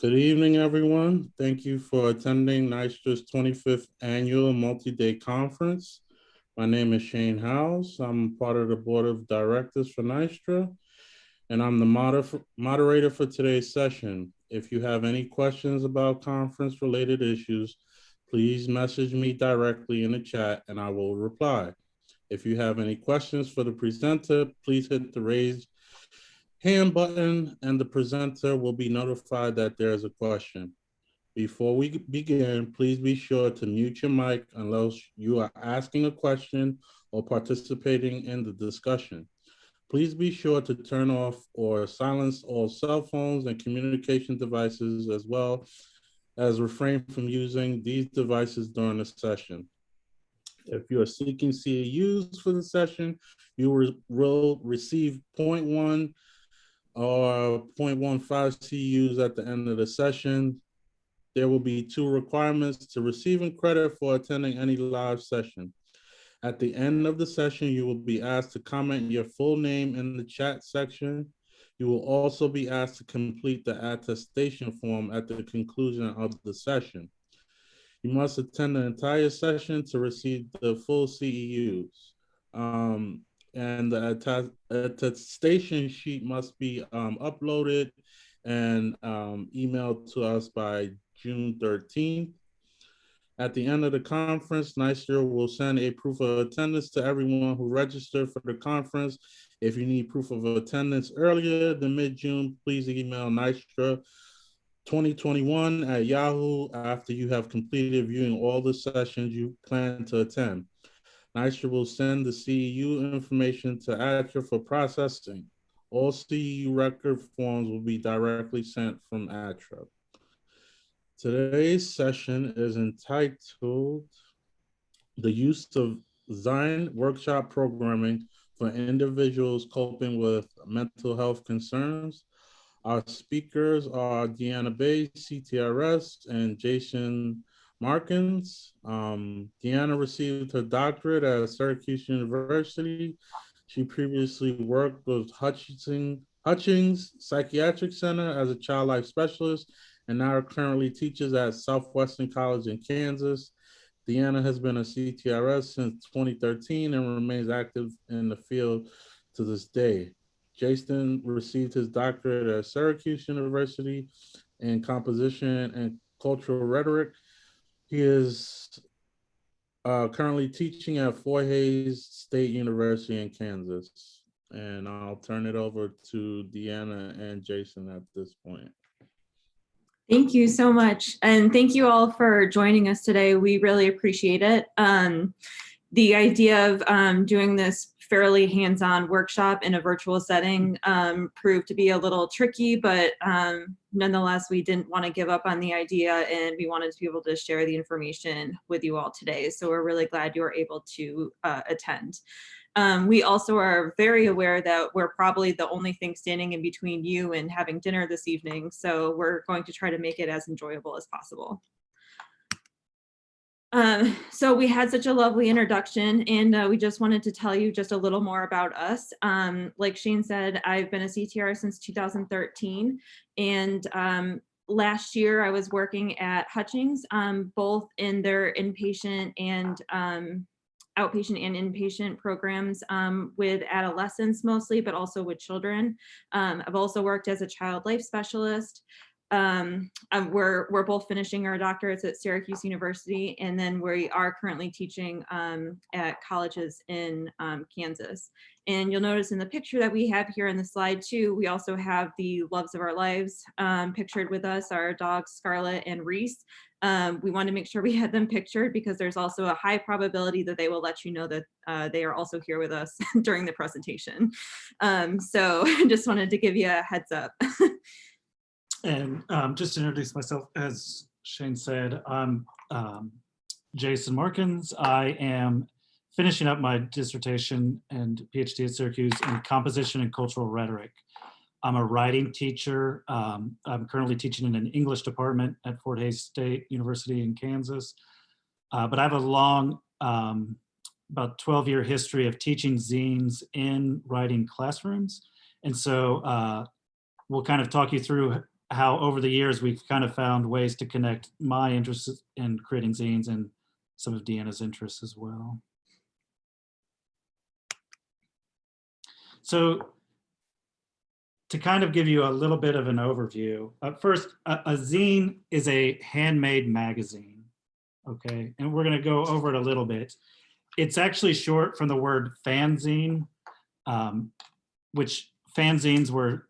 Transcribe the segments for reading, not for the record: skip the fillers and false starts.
Good evening, everyone. Thank you for attending NYSTRA's 25th Annual Multi-Day Conference. My name is Shane Howes. I'm part of the Board of Directors for NYSTRA, and I'm the moderator for today's session. If you have any questions about conference-related issues, please message me directly in the chat and I will reply. If you have any questions for the presenter, please hit the raise hand button and the presenter will be notified that there is a question. Before we begin, please be sure to mute your mic unless you are asking a question or participating in the discussion. Please be sure to turn off or silence all cell phones and communication devices, as well as refrain from using these devices during the session. If you are seeking CEUs for the session, you will receive 0.1 or 0.15 CEUs at the end of the session. There will be 2 requirements to receiving credit for attending any live session. At the end of the session, you will be asked to comment your full name in the chat section. You will also be asked to complete the attestation form at the conclusion of the session. You must attend the entire session to receive the full CEUs. And the attestation sheet must be uploaded and emailed to us by June 13th. At the end of the conference, NYSTRA will send a proof of attendance to everyone who registered for the conference. If you need proof of attendance earlier than mid-June, please email NYSTRA2021@Yahoo after you have completed viewing all the sessions you plan to attend. NYSTRA will send the CEU information to ATRA for processing. All CEU record forms will be directly sent from ATRA. Today's session is entitled The Use of Zine Workshop Programming for Individuals Coping with Mental Health Concerns. Our speakers are Deanna Bay, CTRS, and Jason Markins. Deanna received her doctorate at Syracuse University. She previously worked with Hutchings Psychiatric Center as a child life specialist and now currently teaches at Southwestern College in Kansas. Deanna has been a CTRS since 2013 and remains active in the field to this day. Jason received his doctorate at Syracuse University in composition and cultural rhetoric. He is currently teaching at Fort Hays State University in Kansas. And I'll turn it over to Deanna and Jason at this point. Thank you so much. And thank you all for joining us today. We really appreciate it. The idea of doing this fairly hands-on workshop in a virtual setting proved to be a little tricky, but nonetheless, we didn't want to give up on the idea and we wanted to be able to share the information with you all today. So we're really glad you were able to attend. We also are very aware that we're probably the only thing standing in between you and having dinner this evening, so we're going to try to make it as enjoyable as possible. So we had such a lovely introduction, and we just wanted to tell you just a little more about us. Like Shane said, I've been a CTR since 2013, and last year I was working at Hutchings, both in their inpatient and outpatient and inpatient programs with adolescents mostly, but also with children. I've also worked as a child life specialist. We're both finishing our doctorates at Syracuse University, and then we are currently teaching at colleges in Kansas. And you'll notice in the picture that we have here in the slide too, we also have the loves of our lives pictured with us, our dogs Scarlett and Reese. We wanted to make sure we had them pictured because there's also a high probability that they will let you know that they are also here with us during the presentation. So I just wanted to give you a heads up. And just to introduce myself, as Shane said, I'm Jason Markins. I am finishing up my dissertation and PhD at Syracuse in composition and cultural rhetoric. I'm a writing teacher. I'm currently teaching in an English department at Fort Hays State University in Kansas. But I have a long, about 12-year history of teaching zines in writing classrooms. And so we'll kind of talk you through how over the years we've kind of found ways to connect my interests in creating zines and some of Deanna's interests as well. So to kind of give you a little bit of an overview, first, a zine is a handmade magazine, okay? And we're gonna go over it a little bit. It's actually short from the word fanzine, which fanzines were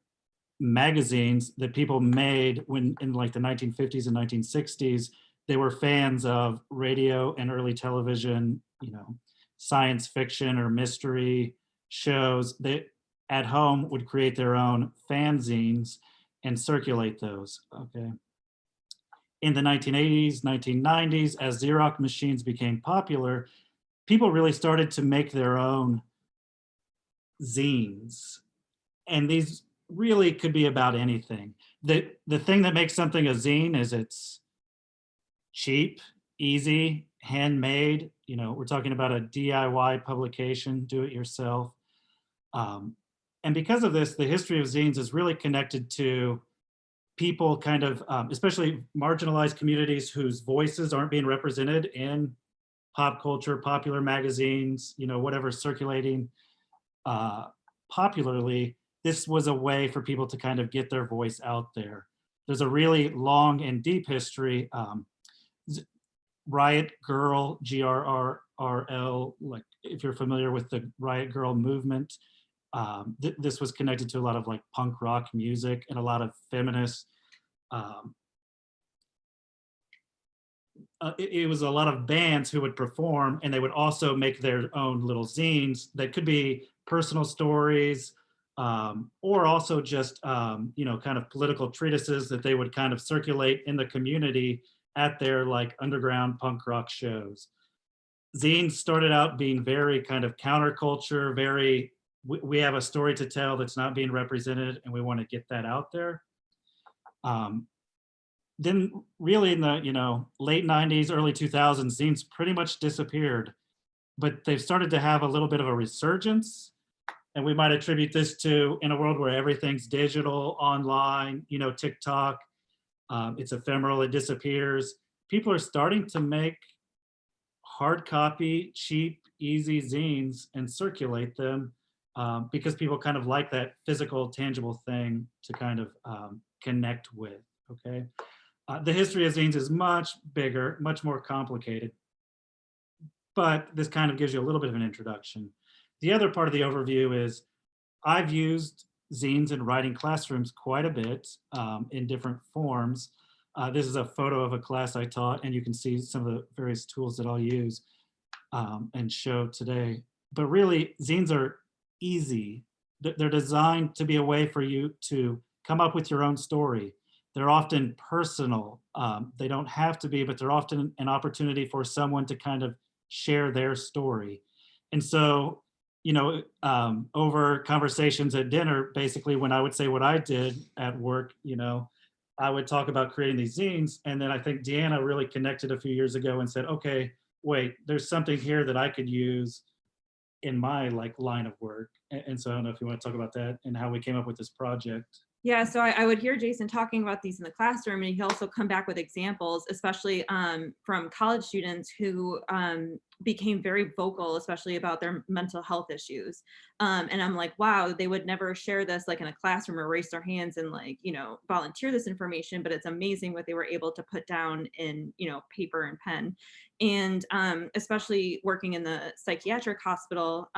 magazines that people made when in like the 1950s and 1960s. They were fans of radio and early television, you know, science fiction or mystery shows. They at home would create their own fanzines and circulate those, okay? In the 1980s, 1990s, as Xerox machines became popular, people really started to make their own zines. And these really could be about anything. The thing that makes something a zine is it's cheap, easy, handmade. You know, we're talking about a DIY publication, do it yourself. And because of this, the history of zines is really connected to people kind of, especially marginalized communities whose voices aren't being represented in pop culture, popular magazines, you know, whatever's circulating popularly. This was a way for people to kind of get their voice out there. There's a really long and deep history. Riot Girl, GRRL, like if you're familiar with the Riot Girl movement, this was connected to a lot of like punk rock music and a lot of feminists. It was a lot of bands who would perform, and they would also make their own little zines that could be personal stories, or also just you know, kind of political treatises that they would kind of circulate in the community at their like underground punk rock shows. Zines started out being very kind of counterculture, very, we have a story to tell that's not being represented and we want to get that out there. Then really in the, you know, late 90s, early 2000s, zines pretty much disappeared, but they've started to have a little bit of a resurgence. And we might attribute this to, in a world where everything's digital, online, you know, TikTok, it's ephemeral, it disappears. People are starting to make hard copy, cheap, easy zines and circulate them because people kind of like that physical, tangible thing to kind of connect with, okay? The history of zines is much bigger, much more complicated, but this kind of gives you a little bit of an introduction. The other part of the overview is I've used zines in writing classrooms quite a bit in different forms. This is a photo of a class I taught, and you can see some of the various tools that I'll use and show today. But really, zines are easy. They're designed to be a way for you to come up with your own story. They're often personal. They don't have to be, but they're often an opportunity for someone to kind of share their story. And so, you know, over conversations at dinner, basically when I would say what I did at work, you know, I would talk about creating these zines. And then I think Deanna really connected a few years ago and said, okay, wait, there's something here that I could use in my like line of work. And so I don't know if you want to talk about that and how we came up with this project. Yeah, so I would hear Jason talking about these in the classroom, and he'd also come back with examples, especially from college students who became very vocal, especially about their mental health issues. And I'm like, wow, they would never share this like in a classroom or raise their hands and like, you know, volunteer this information, but it's amazing what they were able to put down in, you know, paper and pen. And especially working in the psychiatric hospital,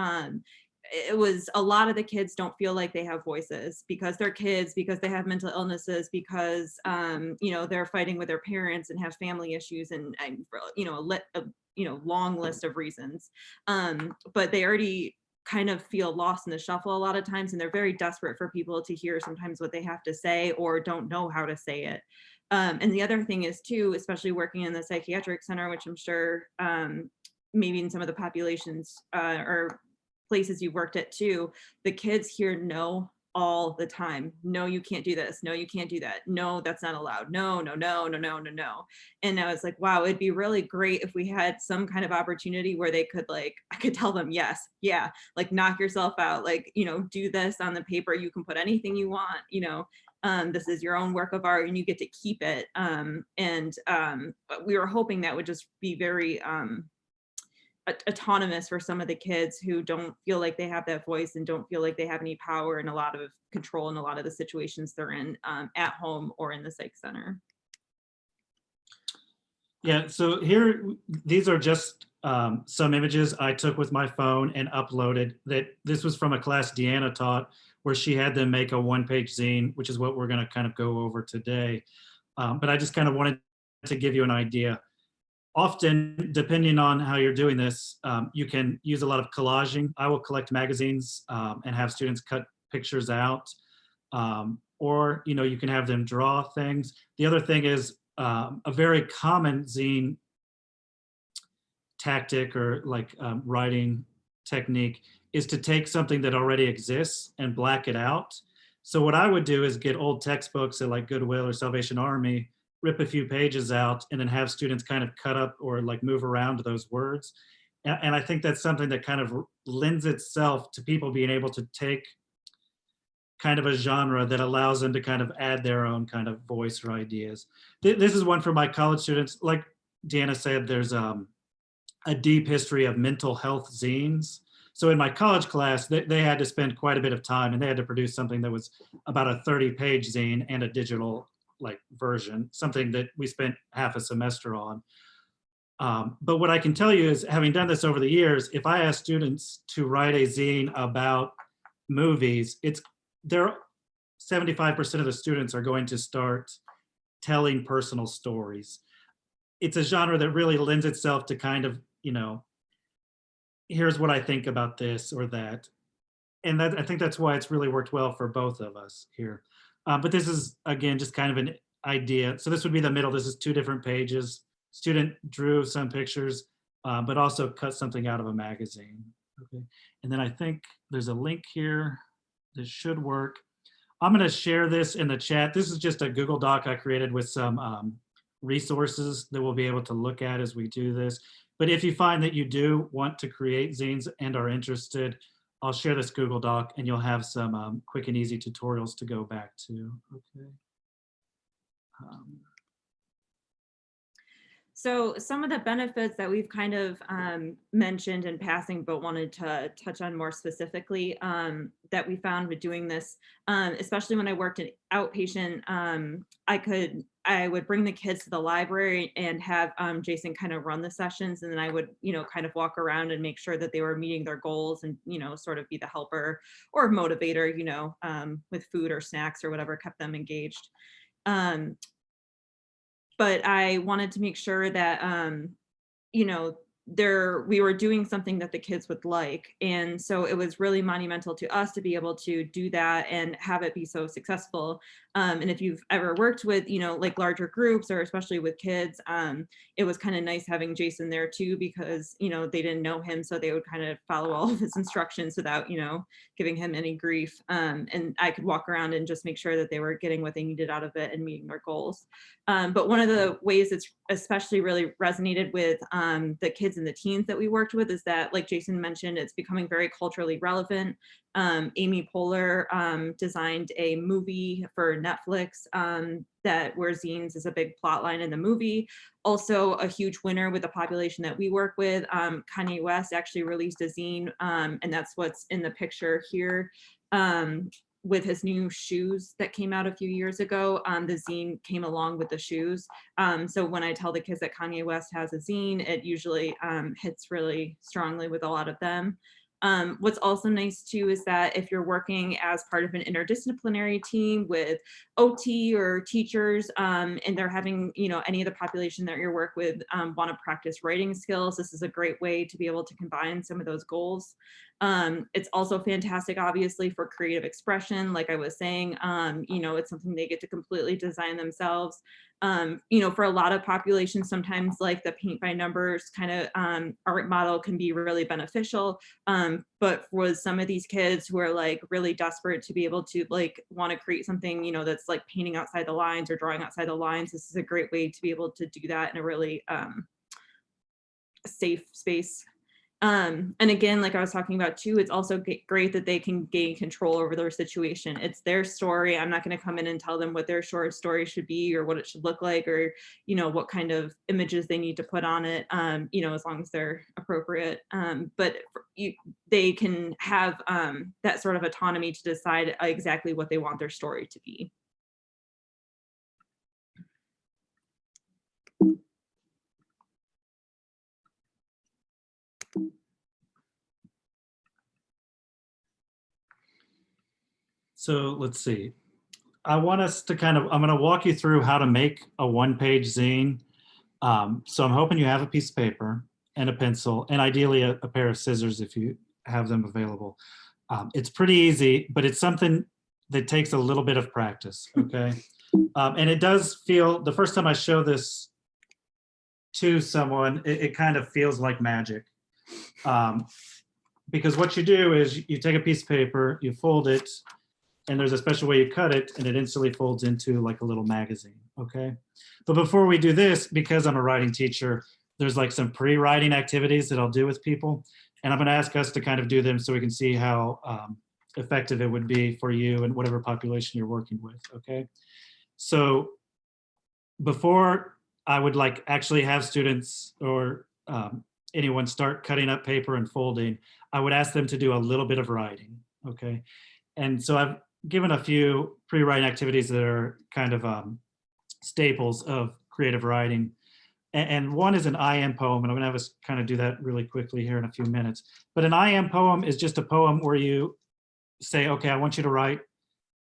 it was a lot of the kids don't feel like they have voices because they're kids, because they have mental illnesses, because you know, they're fighting with their parents and have family issues and you know, a long list of reasons, but they already kind of feel lost in the shuffle a lot of times, and they're very desperate for people to hear sometimes what they have to say or don't know how to say it. And the other thing is too, especially working in the psychiatric center, which I'm sure maybe in some of the populations or places you worked at too, the kids hear no all the time. No, you can't do this. No, you can't do that. No, that's not allowed. No, no, no, no, no, no, no. And I was like, wow, it'd be really great if we had some kind of opportunity where they could like, I could tell them, yes, yeah, like knock yourself out, like, you know, do this on the paper. You can put anything you want, you know. this is your own work of art and you get to keep it. But we were hoping that would just be very autonomous for some of the kids who don't feel like they have that voice and don't feel like they have any power and a lot of control in a lot of the situations they're in at home or in the psych center. Yeah, so here, these are just some images I took with my phone and uploaded. This was from a class Deanna taught, where she had them make a one-page zine, which is what we're gonna kind of go over today. But I just kind of wanted to give you an idea. Often, depending on how you're doing this, you can use a lot of collaging. I will collect magazines and have students cut pictures out. Or you can have them draw things. The other thing is a very common zine tactic or like writing technique is to take something that already exists and black it out. So what I would do is get old textbooks at like Goodwill or Salvation Army, rip a few pages out, and then have students kind of cut up or like move around those words. And I think that's something that kind of lends itself to people being able to take kind of a genre that allows them to kind of add their own kind of voice or ideas. This is one for my college students. Like Deanna said, there's a deep history of mental health zines. So in my college class, they had to spend quite a bit of time and they had to produce something that was about a 30-page zine and a digital like version, something that we spent half a semester on. But what I can tell you is, having done this over the years, if I ask students to write a zine about movies, 75% of the students are going to start telling personal stories. It's a genre that really lends itself to kind of, here's what I think about this or that. And I think that's why it's really worked well for both of us here. But this is, again, just kind of an idea. So this would be the middle. This is 2 different pages. Student drew some pictures, but also cut something out of a magazine. Okay. And then I think there's a link here. This should work. I'm going to share this in the chat. This is just a Google Doc I created with some resources that we'll be able to look at as we do this. But if you find that you do want to create zines and are interested, I'll share this Google Doc and you'll have some quick and easy tutorials to go back to. Okay. So some of the benefits that we've kind of mentioned in passing, but wanted to touch on more specifically that we found with doing this, especially when I worked in outpatient, I would bring the kids to the library and have Jason kind of run the sessions, and then I would, kind of walk around and make sure that they were meeting their goals and, sort of be the helper or motivator, with food or snacks or whatever kept them engaged. But I wanted to make sure that, we were doing something that the kids would like. And so it was really monumental to us to be able to do that and have it be so successful. And if you've ever worked with, like larger groups or especially with kids, it was kind of nice having Jason there too, because, they didn't know him. So they would kind of follow all of his instructions without, giving him any grief. And I could walk around and just make sure that they were getting what they needed out of it and meeting their goals. But one of the ways it's especially really resonated with the kids and the teens that we worked with is that, like Jason mentioned, it's becoming very culturally relevant. Amy Poehler designed a movie for Netflix where zines is a big plot line in the movie. Also a huge winner with the population that we work with. Kanye West actually released a zine, and that's what's in the picture here. With his new shoes that came out a few years ago, the zine came along with the shoes. So when I tell the kids that Kanye West has a zine, it usually hits really strongly with a lot of them. What's also nice too is that if you're working as part of an interdisciplinary team with OT or teachers, and they're having, any of the population that you work with want to practice writing skills, this is a great way to be able to combine some of those goals. It's also fantastic, obviously, for creative expression. Like I was saying, it's something they get to completely design themselves. For a lot of populations, sometimes like the paint by numbers kind of art model can be really beneficial. But for some of these kids who are like really desperate to be able to like want to create something, that's like painting outside the lines or drawing outside the lines, this is a great way to be able to do that in a really safe space. And again, like I was talking about too, it's also great that they can gain control over their situation. It's their story. I'm not going to come in and tell them what their short story should be or what it should look like, or, you know, what kind of images they need to put on it, you know, as long as they're appropriate. But they can have that sort of autonomy to decide exactly what they want their story to be. So let's see. I want us to kind of, I'm going to walk you through how to make a one-page zine. So I'm hoping you have a piece of paper and a pencil, and ideally a pair of scissors if you have them available. It's pretty easy, but it's something that takes a little bit of practice, okay? And it does feel, the first time I show this to someone, it kind of feels like magic. Because what you do is you take a piece of paper, you fold it, and there's a special way you cut it, and it instantly folds into like a little magazine, okay? But before we do this, because I'm a writing teacher, there's like some pre-writing activities that I'll do with people, and I'm gonna ask us to kind of do them so we can see how effective it would be for you and whatever population you're working with, okay? So before I would like actually have students or anyone start cutting up paper and folding, I would ask them to do a little bit of writing, okay? And so I've given a few pre-writing activities that are kind of staples of creative writing. And one is an I am poem, and I'm gonna have us kind of do that really quickly here in a few minutes. But an I am poem is just a poem where you say, okay, I want you to write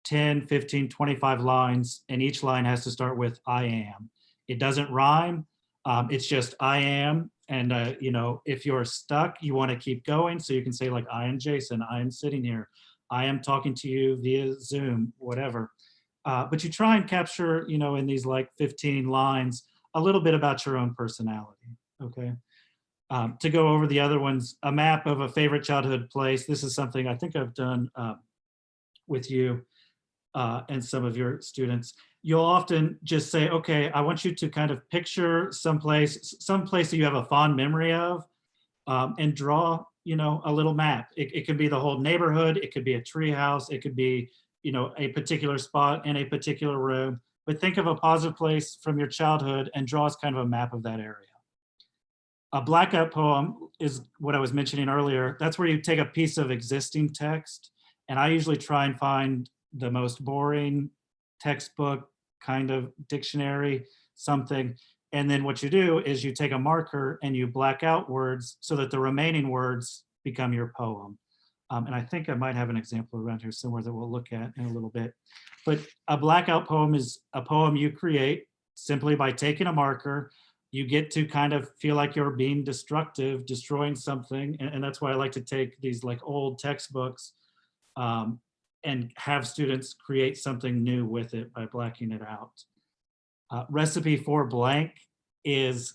10, 15, 25 lines, and each line has to start with I am. It doesn't rhyme, it's just I am. And you know, if you're stuck, you wanna keep going, so you can say like, I am Jason, I am sitting here, I am talking to you via Zoom, whatever. But you try and capture, you know, in these like 15 lines, a little bit about your own personality, okay? To go over the other ones, a map of a favorite childhood place. This is something I think I've done with you and some of your students. You'll often just say, okay, I want you to kind of picture someplace that you have a fond memory of, and draw, you know, a little map. It could be the whole neighborhood, it could be a tree house, it could be, you know, a particular spot in a particular room, but think of a positive place from your childhood and draw us kind of a map of that area. A blackout poem is what I was mentioning earlier. That's where you take a piece of existing text, and I usually try and find the most boring textbook kind of dictionary, something. And then what you do is you take a marker and you black out words so that the remaining words become your poem. And I think I might have an example around here somewhere that we'll look at in a little bit. But a blackout poem is a poem you create simply by taking a marker. You get to kind of feel like you're being destructive, destroying something. And that's why I like to take these like old textbooks and have students create something new with it by blacking it out. Recipe for blank is,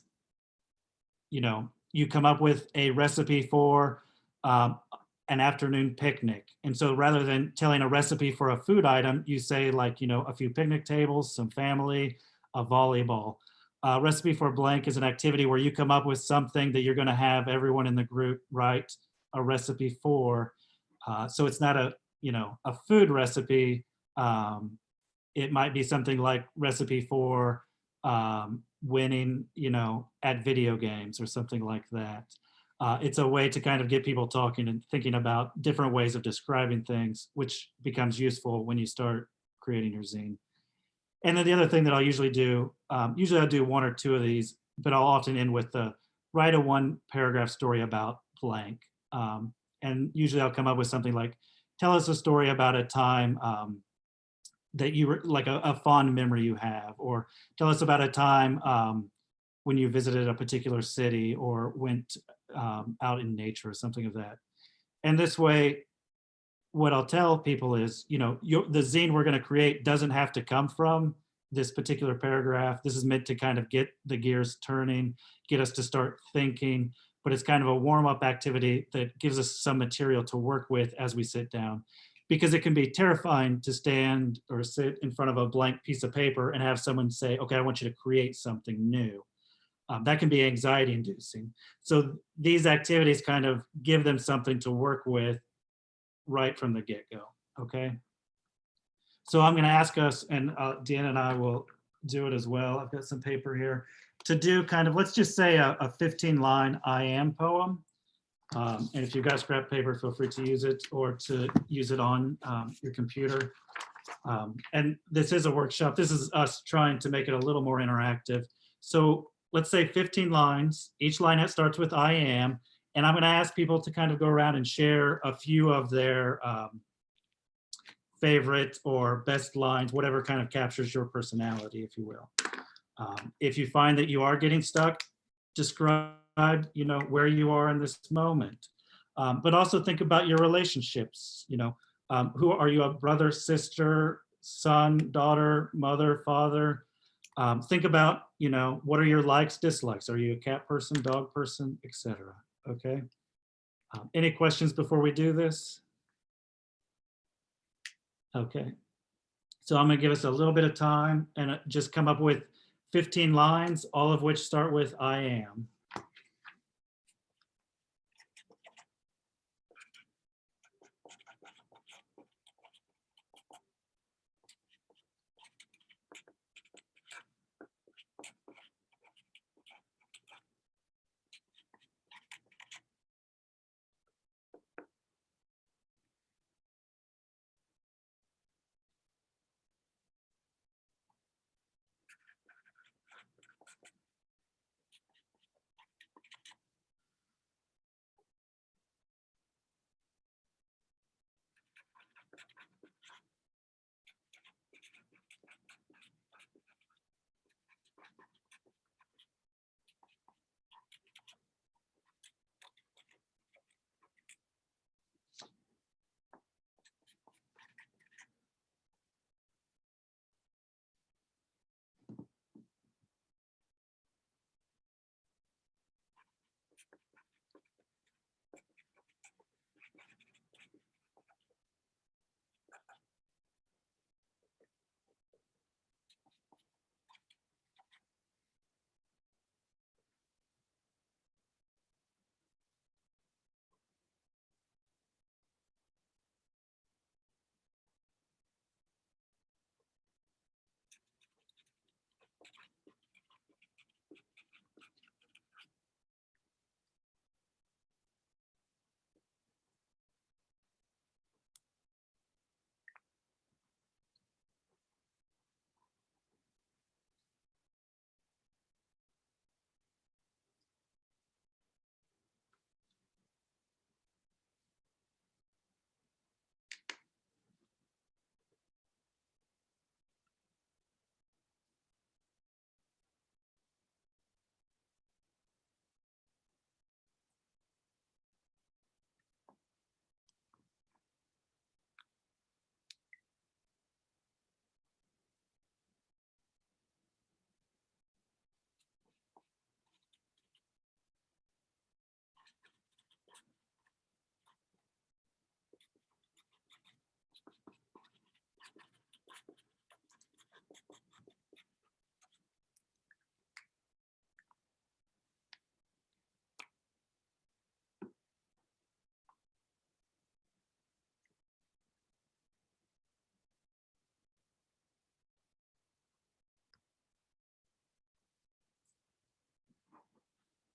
you know, you come up with a recipe for an afternoon picnic. And so rather than telling a recipe for a food item, you say like, you know, a few picnic tables, some family, a volleyball. Recipe for blank is an activity where you come up with something that you're gonna have everyone in the group write a recipe for. So it's not a, you know, a food recipe. It might be something like recipe for winning, you know, at video games or something like that. It's a way to kind of get people talking and thinking about different ways of describing things, which becomes useful when you start creating your zine. And then the other thing that I'll usually do, usually I'll do one or two of these, but I'll often end with the write a one paragraph story about blank. And usually I'll come up with something like, tell us a story about a time that you were like a fond memory you have, or tell us about a time when you visited a particular city or went out in nature or something of that. And this way, what I'll tell people is, you know, the zine we're going to create doesn't have to come from this particular paragraph. This is meant to kind of get the gears turning, get us to start thinking, but it's kind of a warm-up activity that gives us some material to work with as we sit down. Because it can be terrifying to stand or sit in front of a blank piece of paper and have someone say, okay, I want you to create something new. That can be anxiety inducing. So these activities kind of give them something to work with right from the get-go, okay? So I'm gonna ask us, and Deanna and I will do it as well. I've got some paper here to do kind of, let's just say a 15-line I am poem. And if you guys grab paper, feel free to use it or to use it on your computer. And this is a workshop. This is us trying to make it a little more interactive. So let's say 15 lines. Each line starts with I am. And I'm going to ask people to kind of go around and share a few of their favorite or best lines, whatever kind of captures your personality, if you will. If you find that you are getting stuck, describe, you know, where you are in this moment. But also think about your relationships, you know, who are you, a brother, sister, son, daughter, mother, father? Think about, you know, what are your likes, dislikes? Are you a cat person, dog person, etc.? Okay. Any questions before we do this? Okay. So I'm gonna give us a little bit of time and just come up with 15 lines, all of which start with I am.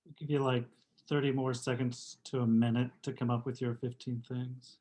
I'll give you like 30 more seconds to a minute to come up with your 15 things.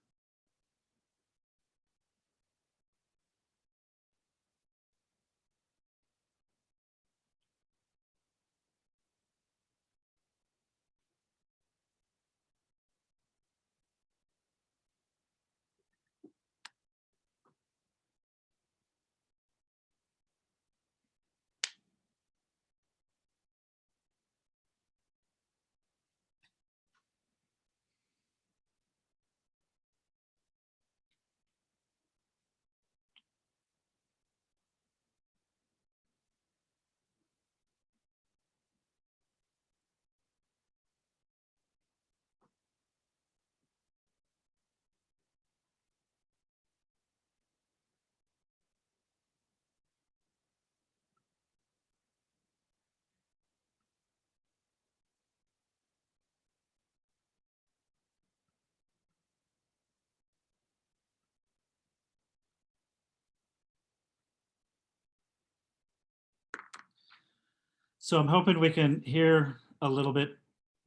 So I'm hoping we can hear a little bit,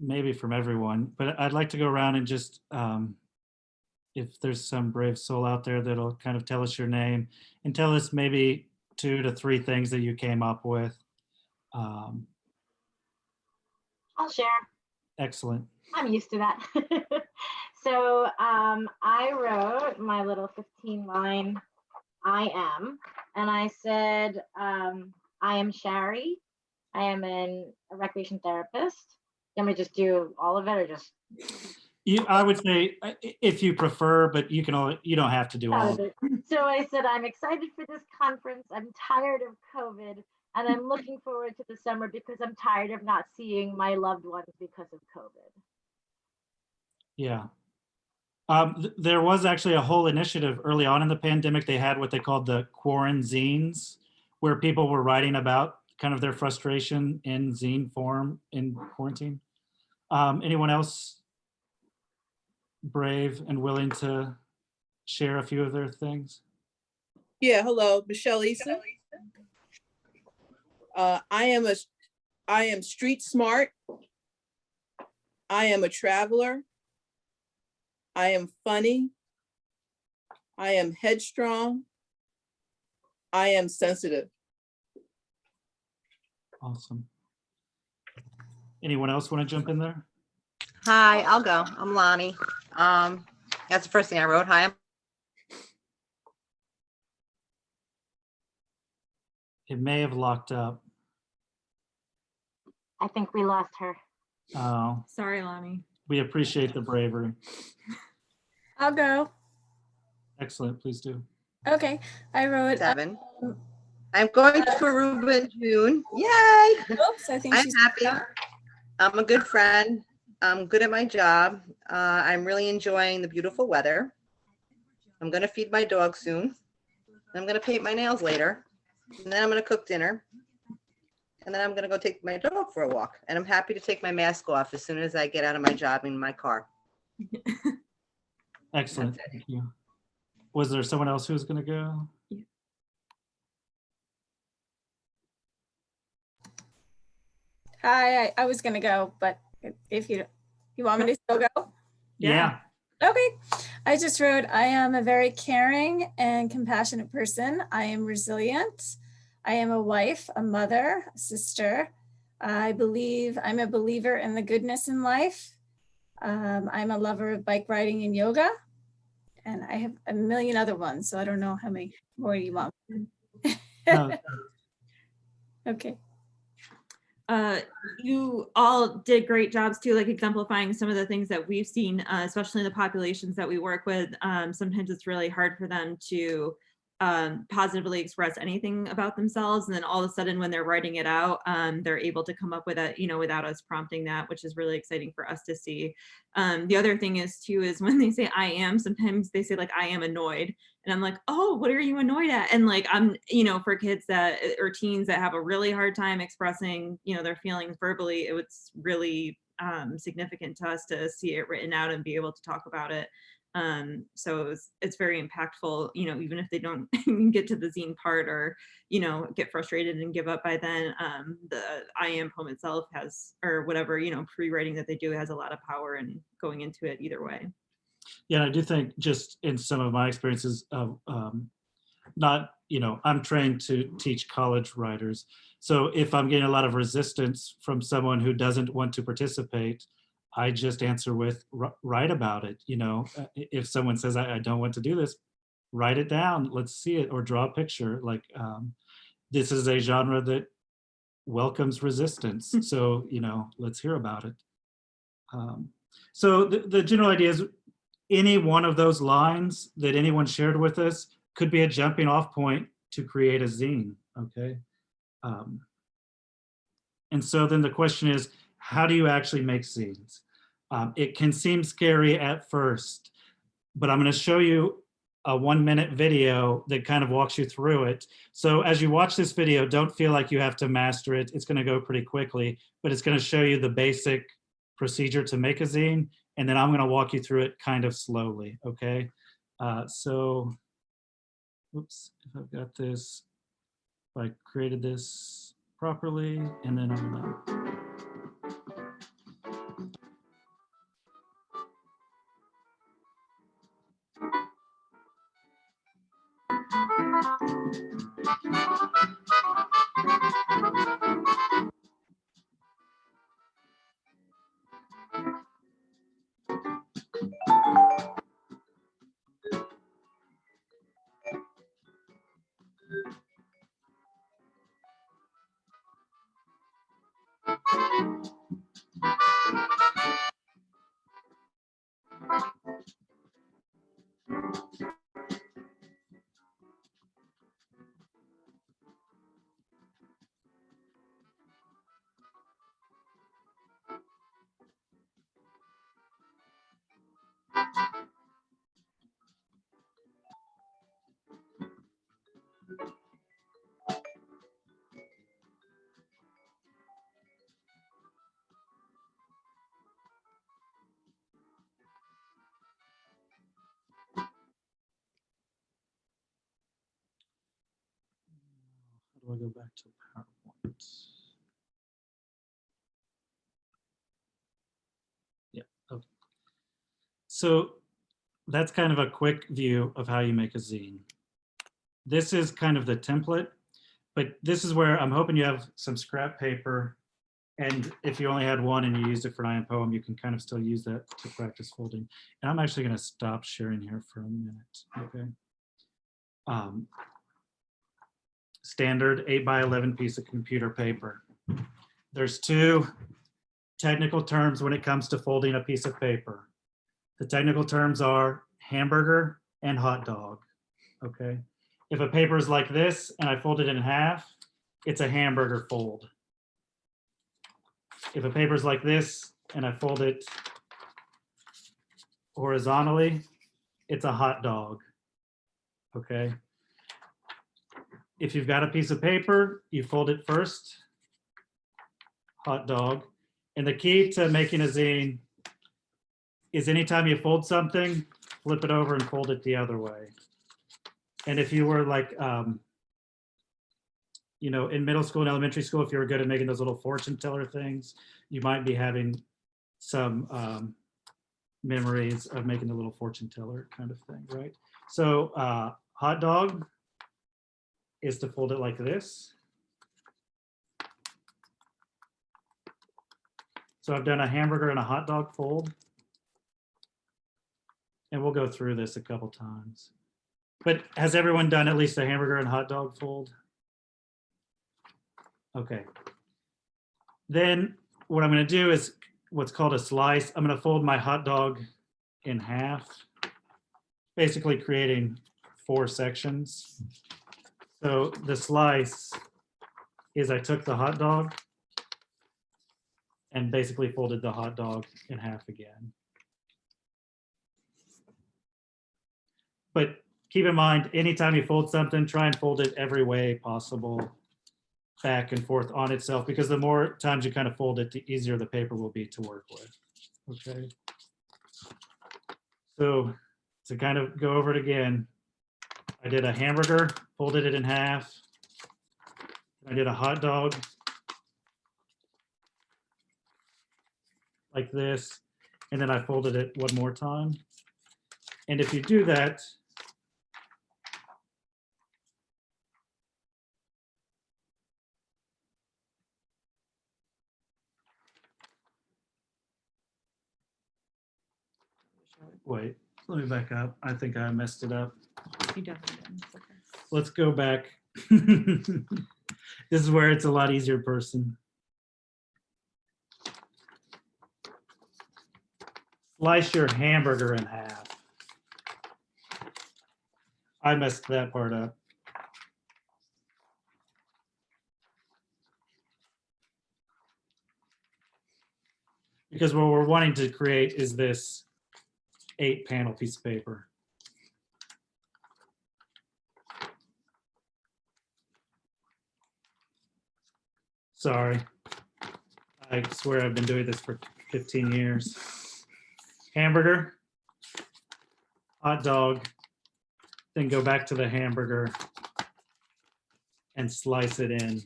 maybe from everyone, but I'd like to go around and just, if there's some brave soul out there that'll kind of tell us your name and tell us maybe 2 to 3 things that you came up with. Um, I'll share. Excellent. I'm used to that. So I wrote my little 15-line I am, and I said, I am Shari. I am a recreation therapist. You want me to just do all of it or just? I would say if you prefer, but you don't have to do all of it. So I said, I'm excited for this conference. I'm tired of COVID and I'm looking forward to the summer because I'm tired of not seeing my loved ones because of COVID. Yeah. There was actually a whole initiative early on in the pandemic. They had what they called the quarantines, where people were writing about kind of their frustration in zine form in quarantine. Anyone else brave and willing to share a few of their things? Yeah, hello, Michelle Issa. I am street smart. I am a traveler. I am funny. I am headstrong. I am sensitive. Awesome. Anyone else want to jump in there? Hi, I'll go. I'm Lonnie. That's the first thing I wrote. Hi, It may have locked up. I think we lost her. Oh, Sorry, Lonnie. we appreciate the bravery. I'll go. Excellent, please do. Okay, I wrote. 7. I'm going to Aruba in June. Yay! Oops, I think I'm she's happy. I'm a good friend. I'm good at my job. I'm really enjoying the beautiful weather. I'm going to feed my dog soon. I'm going to paint my nails later. And then I'm going to cook dinner. And then I'm going to go take my dog for a walk. And I'm happy to take my mask off as soon as I get out of my job in my car. Excellent, thank you. Was there someone else who was going to go? Hi, I was gonna go, but if you want me to still go? Yeah. Okay. I just wrote, I am a very caring and compassionate person. I am resilient. I am a wife, a mother, a sister. I'm a believer in the goodness in life. I'm a lover of bike riding and yoga. And I have a million other ones, so I don't know how many more you want. No, Okay. You all did great jobs too, like exemplifying some of the things that we've seen, especially in the populations that we work with. Sometimes it's really hard for them to positively express anything about themselves, and then all of a sudden when they're writing it out, they're able to come up with it, without us prompting that, which is really exciting for us to see. The other thing is too, is when they say I am, sometimes they say like I am annoyed, and I'm like, oh, what are you annoyed at? And like, I'm, for kids that, or teens that have a really hard time expressing, their feelings verbally, it was really significant to us to see it written out and be able to talk about it. So it's very impactful, even if they don't get to the zine part or, get frustrated and give up by then. The I am poem itself has, or whatever, pre-writing that they do has a lot of power in going into it either way. Yeah, I do think just in some of my experiences of not, I'm trained to teach college writers. So if I'm getting a lot of resistance from someone who doesn't want to participate, I just answer with write about it. If someone says, I don't want to do this, write it down, let's see it, or draw a picture. Like this is a genre that welcomes resistance. So, let's hear about it. So the general idea is any one of those lines that anyone shared with us could be a jumping off point to create a zine, okay? And so then the question is, how do you actually make zines? It can seem scary at first, but I'm gonna show you a 1-minute video that kind of walks you through it. So as you watch this video, don't feel like you have to master it. It's gonna go pretty quickly, but it's gonna show you the basic procedure to make a zine, and then I'm gonna walk you through it kind of slowly, okay? So, oops, if I've got this, if I created this properly, and then I'm gonna how do I go back to PowerPoint? Yeah. Okay. So that's kind of a quick view of how you make a zine. This is kind of the template, but this is where I'm hoping you have some scrap paper. And if you only had one and you used it for an IM poem, you can kind of still use that to practice folding. And I'm actually going to stop sharing here for a minute. Okay. Standard 8x11 piece of computer paper. There's two technical terms when it comes to folding a piece of paper. The technical terms are hamburger and hot dog. Okay. If a paper is like this and I fold it in half, it's a hamburger fold. If a paper is like this and I fold it horizontally, it's a hot dog. Okay. If you've got a piece of paper, you fold it first, hot dog. And the key to making a zine is anytime you fold something, flip it over and fold it the other way. And if you were like, you know, in middle school and elementary school, if you were good at making those little fortune teller things, you might be having some memories of making the little fortune teller kind of thing, right? So hot dog is to fold it like this. So I've done a hamburger and a hot dog fold. And we'll go through this a couple times. But has everyone done at least a hamburger and hot dog fold? Okay. Then what I'm going to do is what's called a slice. I'm going to fold my hot dog in half, basically creating 4 sections. So the slice is I took the hot dog and basically folded the hot dog in half again. But keep in mind, anytime you fold something, try and fold it every way possible, back and forth on itself, because the more times you kind of fold it, the easier the paper will be to work with. Okay. So to kind of go over it again, I did a hamburger, folded it in half. I did a hot dog like this, and then I folded it one more time. And if you do that, wait, let me back up. I think I messed it up. You definitely didn't. It's okay. Let's go back. This is where it's a lot easier, person. Slice your hamburger in half. I messed that part up. Because what we're wanting to create is this 8-panel piece of paper. Sorry. I swear I've been doing this for 15 years. Hamburger, hot dog, then go back to the hamburger and slice it in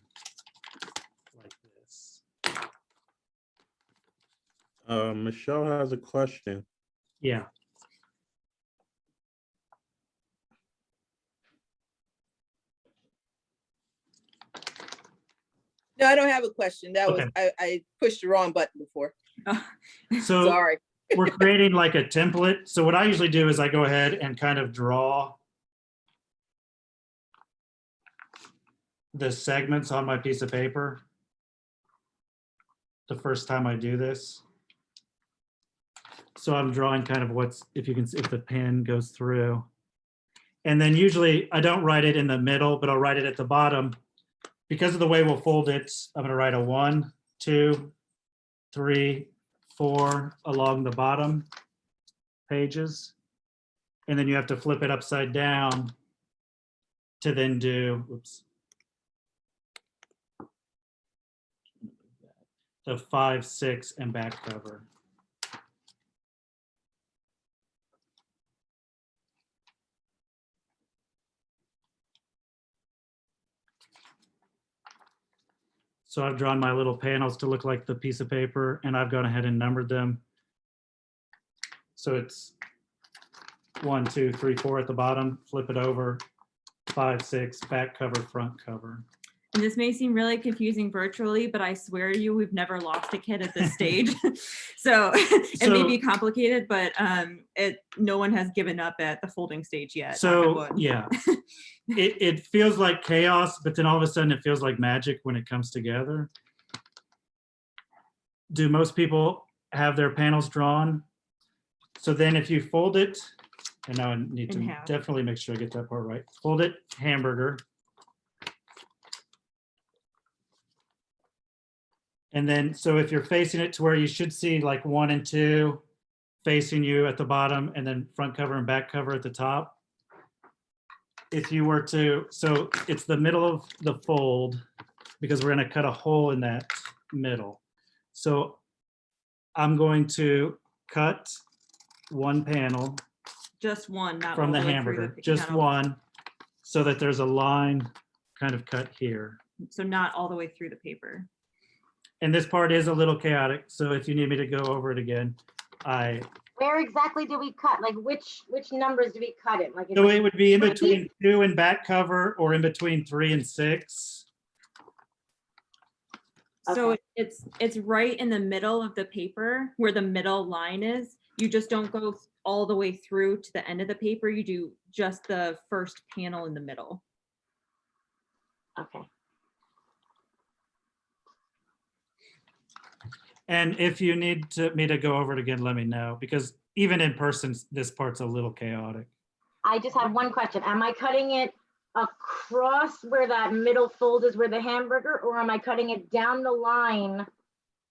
Michelle has a question. Yeah. No, I don't have a question. That was, Okay. I pushed the wrong button before. So Sorry. we're creating like a template. So what I usually do is I go ahead and kind of draw the segments on my piece of paper the first time I do this. So I'm drawing kind of what's, if you can see, if the pen goes through. And then usually I don't write it in the middle, but I'll write it at the bottom. Because of the way we'll fold it, I'm gonna write a 1, 2, 3, 4 along the bottom pages. And then you have to flip it upside down to then do, oops, the 5, 6, and back cover. So I've drawn my little panels to look like the piece of paper, and I've gone ahead and numbered them. So it's 1, 2, 3, 4 at the bottom, flip it over, 5, 6, back cover, front cover. And this may seem really confusing virtually, but I swear to you, we've never lost a kid at this stage. So it may be complicated, but no one has given up at the folding stage yet. So yeah, it feels like chaos, but then all of a sudden it feels like magic when it comes together. Do most people have their panels drawn? So then if you fold it, and now I need to definitely make sure I get that part right. Fold it hamburger. And then, so if you're facing it to where you should see like 1 and 2 facing you at the bottom, and then front cover and back cover at the top. If you were to, so it's the middle of the fold, because we're gonna cut a hole in that middle. So I'm going to cut 1 panel. Just one, not from the hamburger, just one, so that there's a line kind of cut here. So not all the way through the paper. And this part is a little chaotic, so if you need me to go over it again, Where exactly do we cut? Like which numbers do we cut it? Like so it would be in between 2 and back cover, or in between 3 and 6. So Okay. it's right in the middle of the paper where the middle line is. You just don't go all the way through to the end of the paper. You do just the first panel in the middle. Okay. And if you need me to go over it again, let me know, because even in person, this part's a little chaotic. I just have one question. Am I cutting it across where that middle fold is, where the hamburger, or am I cutting it down the line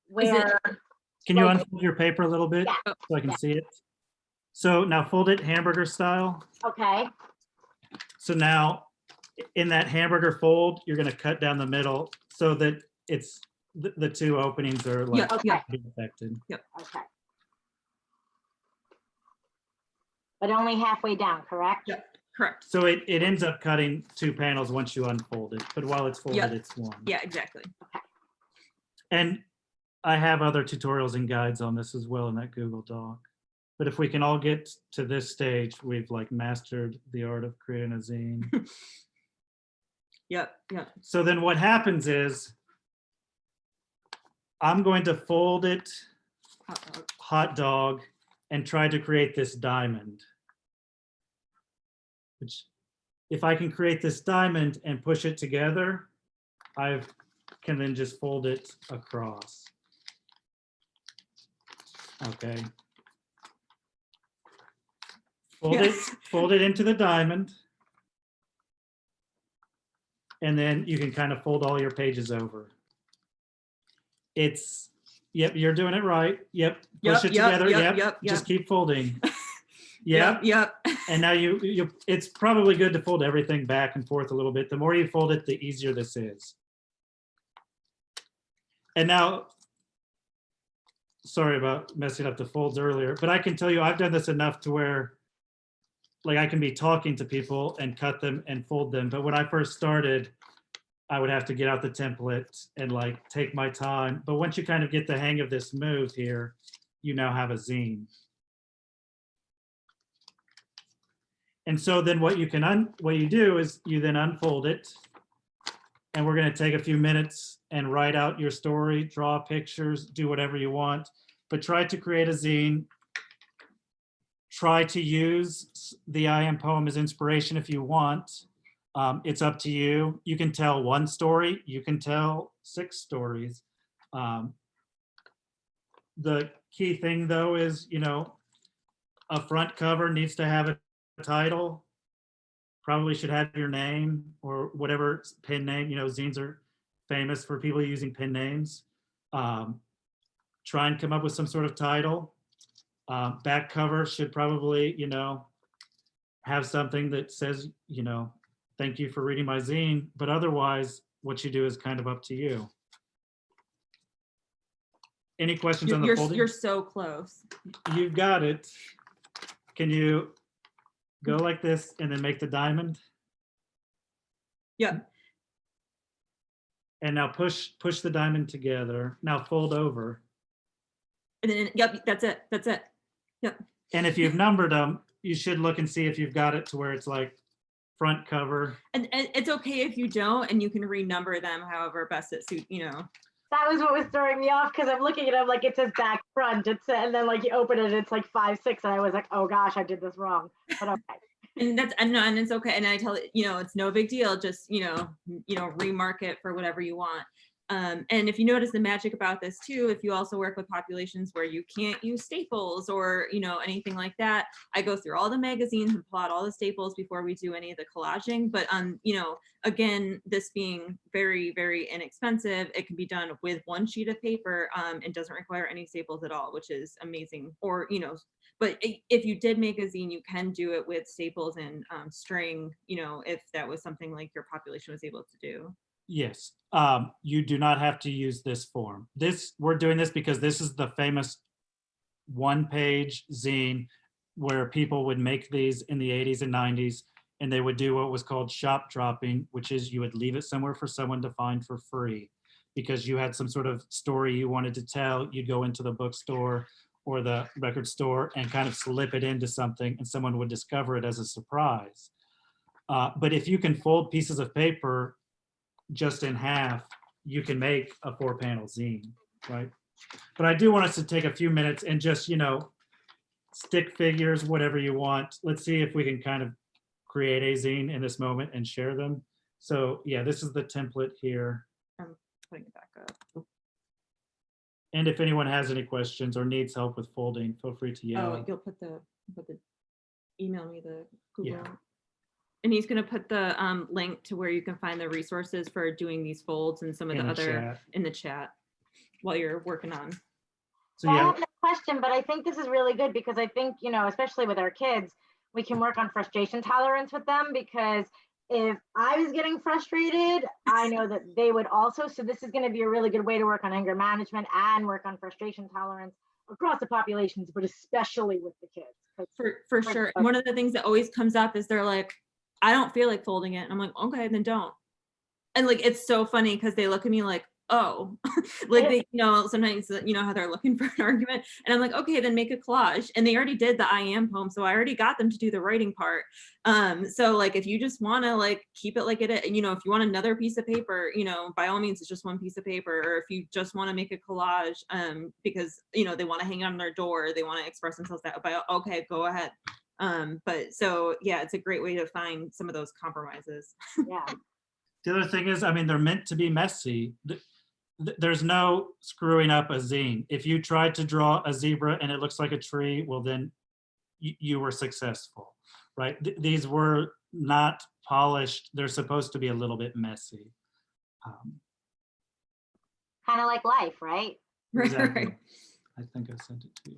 where? Can you unfold your paper a little bit so I can see it? So now fold it hamburger style. Okay. So now in that hamburger fold, you're going to cut down the middle so that it's the 2 openings are like affected. Yep. Okay. But only halfway down, correct? Yep. Correct. So it ends up cutting 2 panels once you unfold it, but while it's folded, it's 1. Yeah, exactly. Okay. And I have other tutorials and guides on this as well in that Google Doc. But if we can all get to this stage, we've like mastered the art of creating a zine. Yep. So then what happens is I'm going to fold it hot dog and try to create this diamond. Which, if I can create this diamond and push it together, I can then just fold it across. Okay. Fold it into the diamond. And then you can kind of fold all your pages over. It's, yep, you're doing it right. Yep, push it together. Yep. Just keep folding. Yep. And now it's probably good to fold everything back and forth a little bit. The more you fold it, the easier this is. And now, sorry about messing up the folds earlier, but I can tell you I've done this enough to where like I can be talking to people and cut them and fold them. But when I first started, I would have to get out the template and like take my time. But once you kind of get the hang of this move here, you now have a zine. And so then what you do is you then unfold it, and we're going to take a few minutes and write out your story, draw pictures, do whatever you want, but try to create a zine. Try to use the I Am poem as inspiration if you want. It's up to you. You can tell one story, you can tell 6 stories. The key thing though is, a front cover needs to have a title, probably should have your name or whatever pen name. Zines are famous for people using pen names. Try and come up with some sort of title. Back cover should probably, have something that says, thank you for reading my zine, but otherwise what you do is kind of up to you. Any questions on the folding? You're so close. You've got it. Can you go like this and then make the diamond? Yeah. And now push the diamond together. Now fold over. And then, yep, that's it. That's it. Yep. And if you've numbered them, you should look and see if you've got it to where it's like front cover. And it's okay if you don't, and you can renumber them however best it suits, That was what was throwing me off, because I'm looking at it, like it says back front, and then like you open it, it's like 5, 6, and I was like, oh gosh, I did this wrong. But okay. And and it's okay. And I tell it, it's no big deal. Just remark it for whatever you want. And if you notice the magic about this too, if you also work with populations where you can't use staples or anything like that, I go through all the magazines and pull out all the staples before we do any of the collaging. But again, this being very, very inexpensive, it can be done with one sheet of paper and doesn't require any staples at all, which is amazing. Or but if you did make a zine, you can do it with staples and string, if that was something like your population was able to do. Yes, you do not have to use this form. We're doing this because this is the famous 1-page zine where people would make these in the 80s and 90s, and they would do what was called shop dropping, which is you would leave it somewhere for someone to find for free because you had some sort of story you wanted to tell. You'd go into the bookstore or the record store and kind of slip it into something, and someone would discover it as a surprise. But if you can fold pieces of paper just in half, you can make a 4-panel zine, right? But I do want us to take a few minutes and just, stick figures, whatever you want. Let's see if we can kind of create a zine in this moment and share them. So yeah, this is the template here. I'm putting it back up. And if anyone has any questions or needs help with folding, feel free to yell. Oh, you'll put the email me the Google. Yeah. And he's going to put the link to where you can find the resources for doing these folds and some of the other in the chat while you're working on. So I yeah, have a question, but I think this is really good because I think, especially with our kids, we can work on frustration tolerance with them, because if I was getting frustrated, I know that they would also. So this is going to be a really good way to work on anger management and work on frustration tolerance across the populations, but especially with the kids. For sure. And one of the things that always comes up is they're like, I don't feel like folding it. And I'm like, okay, then don't. And like, it's so funny because they look at me like, oh, like they, sometimes, how they're looking for an argument. And I'm like, okay, then make a collage. And they already did the I Am poem. So I already got them to do the writing part. So like, if you just want to like, keep it like it is, if you want another piece of paper, by all means, it's just one piece of paper. Or if you just want to make a collage, because, they want to hang it on their door, they want to express themselves that way, okay, go ahead. But so yeah, it's a great way to find some of those compromises. Yeah. the other thing is, they're meant to be messy. There's no screwing up a zine. If you tried to draw a zebra and it looks like a tree, well then you were successful, right? These were not polished. They're supposed to be a little bit messy. Kind of like life, right? Exactly. Right. I think I sent it to you.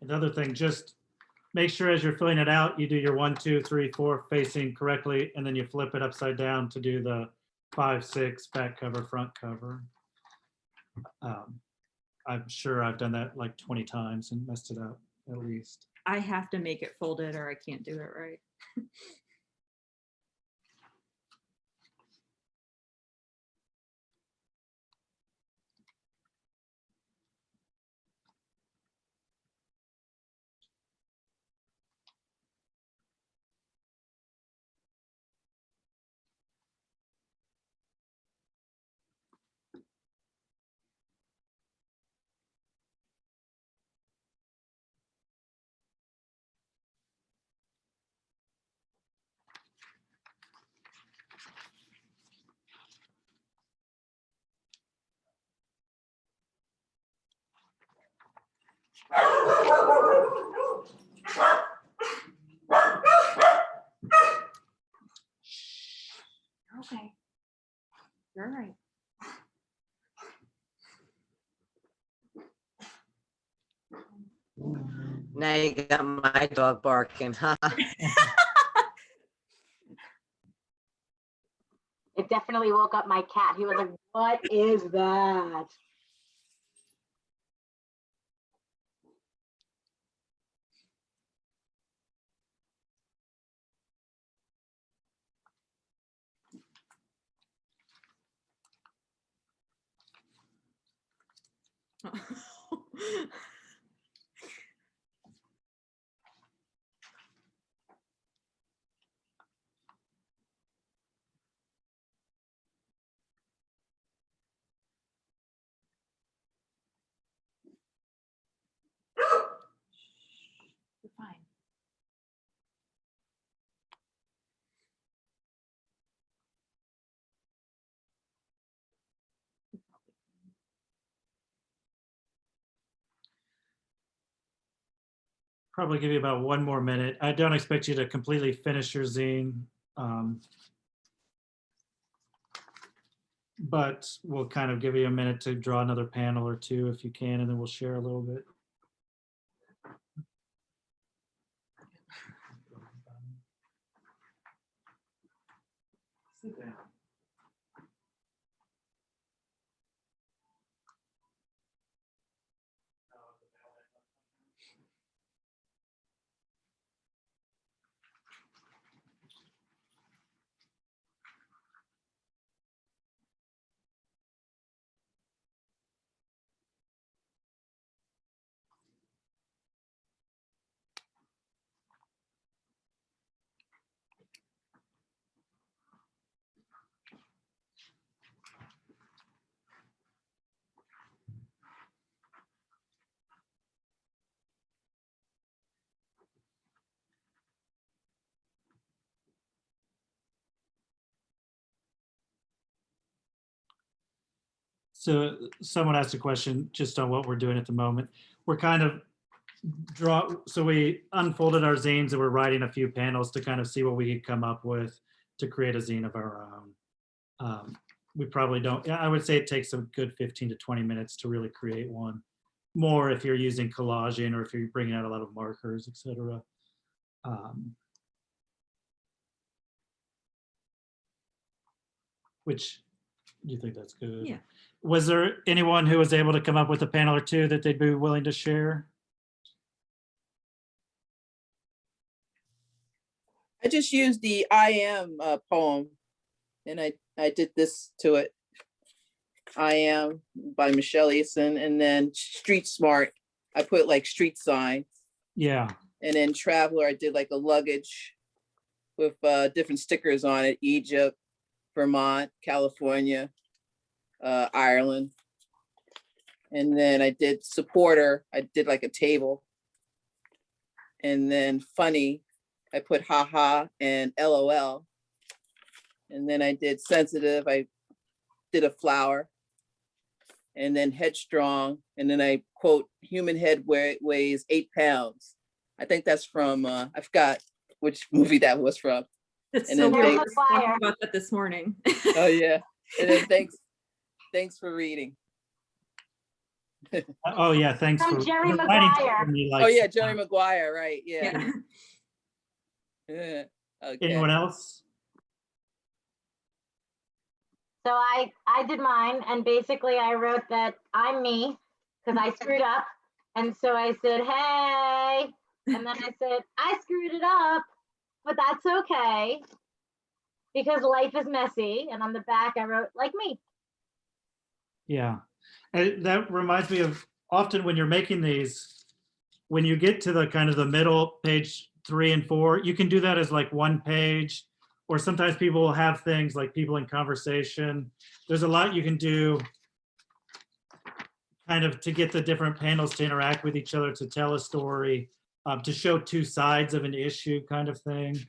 the other thing, just make sure as you're filling it out, you do your 1, 2, 3, 4 facing correctly, and then you flip it upside down to do the 5, 6 back cover, front cover. I'm sure I've done that like 20 times and messed it up at least. I have to make it folded or I can't do it right. Okay. You're all right. Now you got my dog barking, huh? It definitely woke up my cat. He was like, what is that? You're fine. Probably give you about 1 more minute. I don't expect you to completely finish your zine. But we'll kind of give you a minute to draw another panel or 2 if you can, and then we'll share a little bit. Sit down. So someone asked a question just on what we're doing at the moment. We're kind of so we unfolded our zines and we're writing a few panels to kind of see what we could come up with to create a zine of our own. We probably don't, I would say it takes a good 15 to 20 minutes to really create one. More if you're using collaging or if you're bringing out a lot of markers, etc. Which, do you think that's good? Yeah. Was there anyone who was able to come up with a panel or 2 that they'd be willing to share? I just used the I Am poem and I did this to it. I Am by Michelle Eason, and then Street Smart, I put like street signs. Yeah. And then Traveler, I did like a luggage with different stickers on it. Egypt, Vermont, California, Ireland. And then I did Supporter, I did like a table. And then Funny, I put haha and LOL. And then I did Sensitive, I did a flower. And then Headstrong, and then I quote, human head weighs 8 pounds. I think that's from, I forgot which movie that was from. It's And so then weird. We thanks- were talking about that this morning. Oh yeah, and then thanks for reading. Oh yeah, thanks From for Jerry reminding Maguire. me, Oh like, yeah, Jerry Maguire, right, yeah. Yeah. Okay. anyone else? So I did mine, and basically I wrote that I'm me because I screwed up, and so I said, hey, and then I said I screwed it up, but that's okay because life is messy. And on the back I wrote like me. Yeah, and that reminds me of often when you're making these, when you get to the kind of the middle, page 3 and 4, you can do that as like one page, or sometimes people will have things like people in conversation. There's a lot you can do kind of to get the different panels to interact with each other, to tell a story, to show two sides of an issue kind of thing.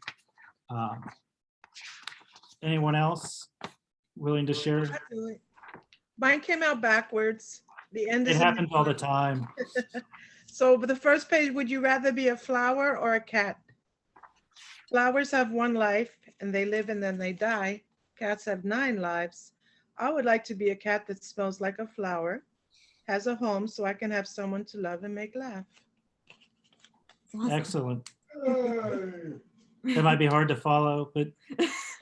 Anyone else willing to share? I do it. Mine came out backwards. The end It is in happens all the time. So for the first page, would you rather be a flower or a cat? Flowers have one life and they live and then they die. Cats have 9 lives. I would like to be a cat that smells like a flower, has a home so I can have someone to love and make laugh. Awesome. Excellent. That might be hard to follow, but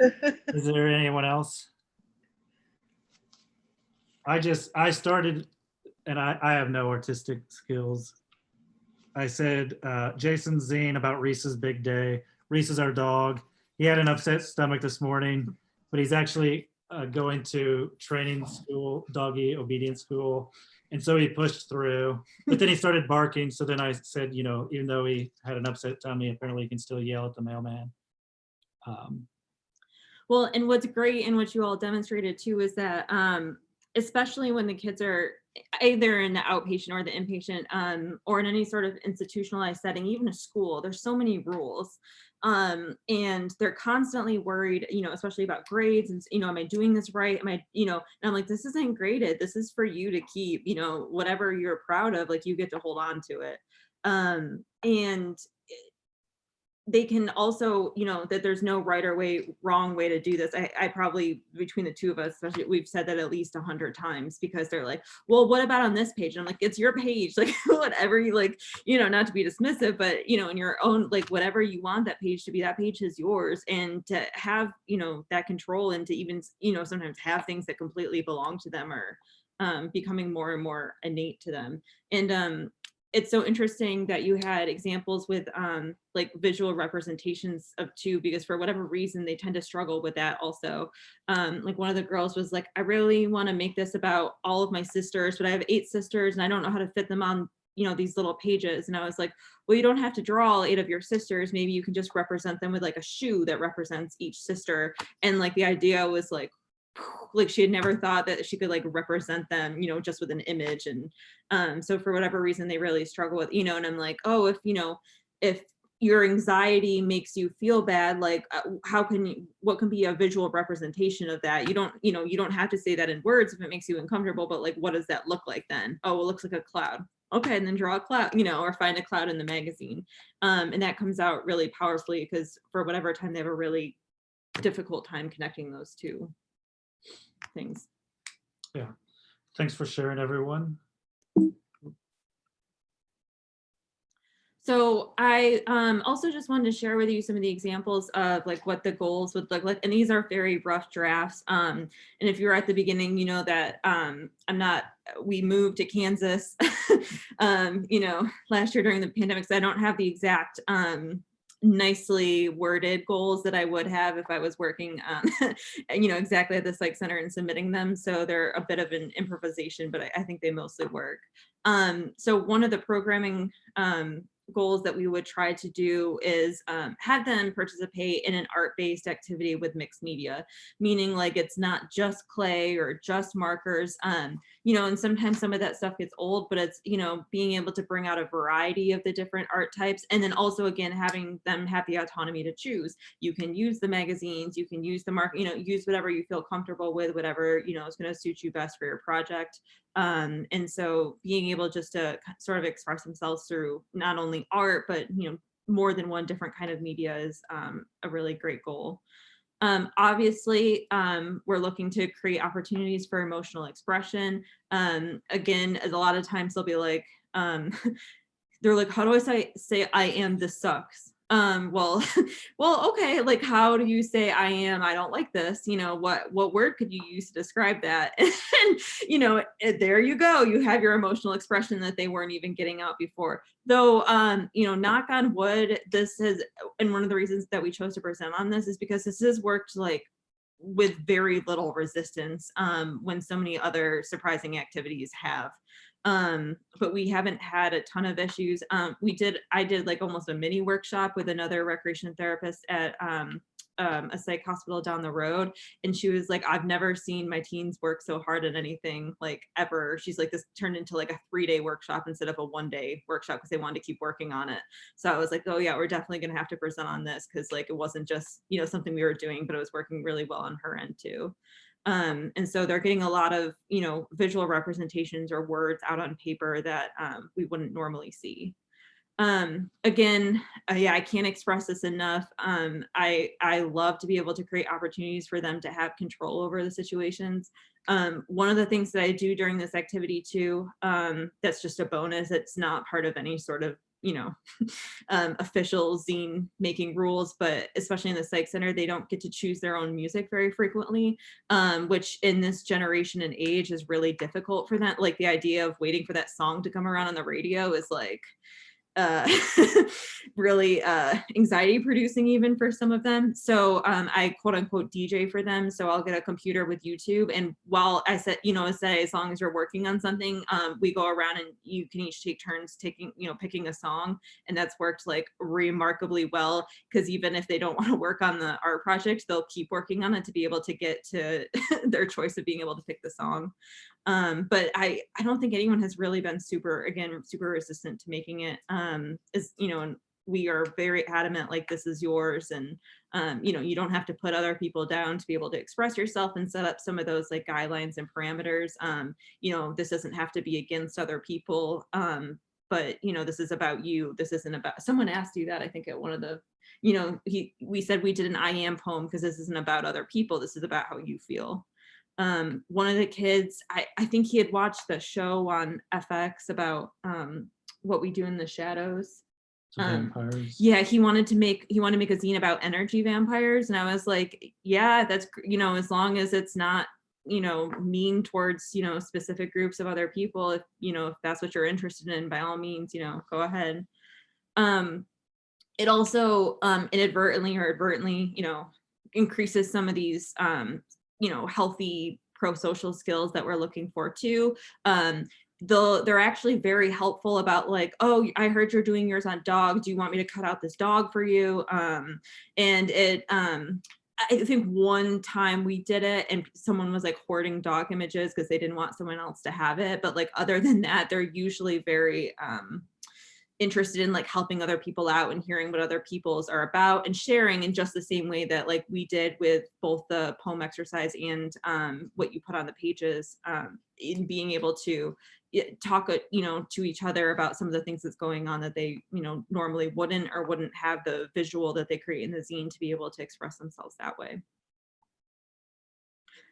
is there anyone else? I started, and I have no artistic skills. I said, Jason's zine about Reese's big day. Reese is our dog. He had an upset stomach this morning, but he's actually going to training school, doggy obedience school. And so he pushed through, but then he started barking. So then I said, you know, even though he had an upset tummy, apparently he can still yell at the mailman. Well, and what's great and what you all demonstrated too is that especially when the kids are either in the outpatient or the inpatient or in any sort of institutionalized setting, even a school, there's so many rules. And they're constantly worried, you know, especially about grades and, you know, am I doing this right? Am I, you know, and I'm like, this isn't graded. This is for you to keep, you know, whatever you're proud of, like you get to hold on to it. And they can also, you know, that there's no right or wrong way to do this. I probably, between the two of us, especially, we've said that at least 100 times because they're like, well, what about on this page? And I'm like, it's your page, like whatever you like, you know, not to be dismissive, but you know, in your own, like whatever you want that page to be, that page is yours. And to have, you know, that control and to even, you know, sometimes have things that completely belong to them or becoming more and more innate to them. And it's so interesting that you had examples with like visual representations of two, because for whatever reason they tend to struggle with that also. Like one of the girls was like, I really want to make this about all of my sisters, but I have 8 sisters and I don't know how to fit them on, you know, these little pages. And I was like, well, you don't have to draw all 8 of your sisters. Maybe you can just represent them with like a shoe that represents each sister. And like the idea was like she had never thought that she could like represent them, you know, just with an image. And so for whatever reason they really struggle with, you know, and I'm like, oh, if, you know, if your anxiety makes you feel bad, like how can you, what can be a visual representation of that? You don't, you know, you don't have to say that in words if it makes you uncomfortable, but like, what does that look like then? Oh, it looks like a cloud. Okay, and then draw a cloud, you know, or find a cloud in the magazine. And that comes out really powerfully because for whatever time they have a really difficult time connecting those two things. Yeah, thanks for sharing, everyone. So I also just wanted to share with you some of the examples of like what the goals would look like, and these are very rough drafts. And if you're at the beginning, you know that we moved to Kansas, you know, last year during the pandemic, so I don't have the exact nicely worded goals that I would have if I was working you know, exactly at the psych center and submitting them. So they're a bit of an improvisation, but I think they mostly work. So one of the programming goals that we would try to do is have them participate in an art-based activity with mixed media, meaning like it's not just clay or just markers, you know, and sometimes some of that stuff gets old, but it's, you know, being able to bring out a variety of the different art types. And then also, again, having them have the autonomy to choose. You can use the magazines, you can use the mark, you know, use whatever you feel comfortable with, whatever, you know, is going to suit you best for your project. And so being able just to sort of express themselves through not only art, but, you know, more than one different kind of media is a really great goal. Obviously, we're looking to create opportunities for emotional expression. Again, a lot of times they'll be like, they're like, how do I say I am, this sucks? Well, well, okay, like, how do you say I am, I don't like this? You know, what word could you use to describe that? And, you know, there you go. You have your emotional expression that they weren't even getting out before. Though, you know, knock on wood, this has, and one of the reasons that we chose to present on this is because this has worked like with very little resistance when so many other surprising activities have. But we haven't had a ton of issues. I did like almost a mini workshop with another recreation therapist at a psych hospital down the road. And she was like, I've never seen my teens work so hard at anything like ever. She's like, this turned into like a 3-day workshop instead of a 1-day workshop because they wanted to keep working on it. So I was like, oh yeah, we're definitely gonna have to present on this because like it wasn't just, you know, something we were doing, but it was working really well on her end too. And so they're getting a lot of, you know, visual representations or words out on paper that we wouldn't normally see. Again, yeah, I can't express this enough. I love to be able to create opportunities for them to have control over the situations. One of the things that I do during this activity too, that's just a bonus, it's not part of any sort of, you know, official zine making rules, but especially in the psych center, they don't get to choose their own music very frequently, which in this generation and age is really difficult for them. Like the idea of waiting for that song to come around on the radio is like, really anxiety producing even for some of them. So I quote unquote DJ for them. So I'll get a computer with YouTube, and while I said, you know, as long as you're working on something, we go around and you can each take turns taking, you know, picking a song, and that's worked like remarkably well, because even if they don't want to work on the art project, they'll keep working on it to be able to get to their choice of being able to pick the song. But I don't think anyone has really been super resistant to making it, is, you know, and we are very adamant, like, this is yours. And, you know, you don't have to put other people down to be able to express yourself and set up some of those like guidelines and parameters. You know, this doesn't have to be against other people. But, you know, this is about you. This isn't about, someone asked you that, I think at one of the, you know, we said we did an I am poem because this isn't about other people. This is about how you feel. One of the kids, I think he had watched the show on FX about What We Do in the Shadows. Vampires. Yeah, he wanted to make a zine about energy vampires, and I was like, yeah, that's, you know, as long as it's not, you know, mean towards, you know, specific groups of other people, if, you know, if that's what you're interested in, by all means, you know, go ahead. It also inadvertently or advertently, you know, increases some of these you know, healthy pro-social skills that we're looking for too. They're actually very helpful about like, oh, I heard you're doing yours on dog. Do you want me to cut out this dog for you? And it, I think one time we did it and someone was like hoarding dog images because they didn't want someone else to have it. But like, other than that, they're usually very, interested in like helping other people out and hearing what other people's are about and sharing in just the same way that like we did with both the poem exercise and what you put on the pages, in being able to talk, you know, to each other about some of the things that's going on that they, you know, normally wouldn't have the visual that they create in the zine to be able to express themselves that way.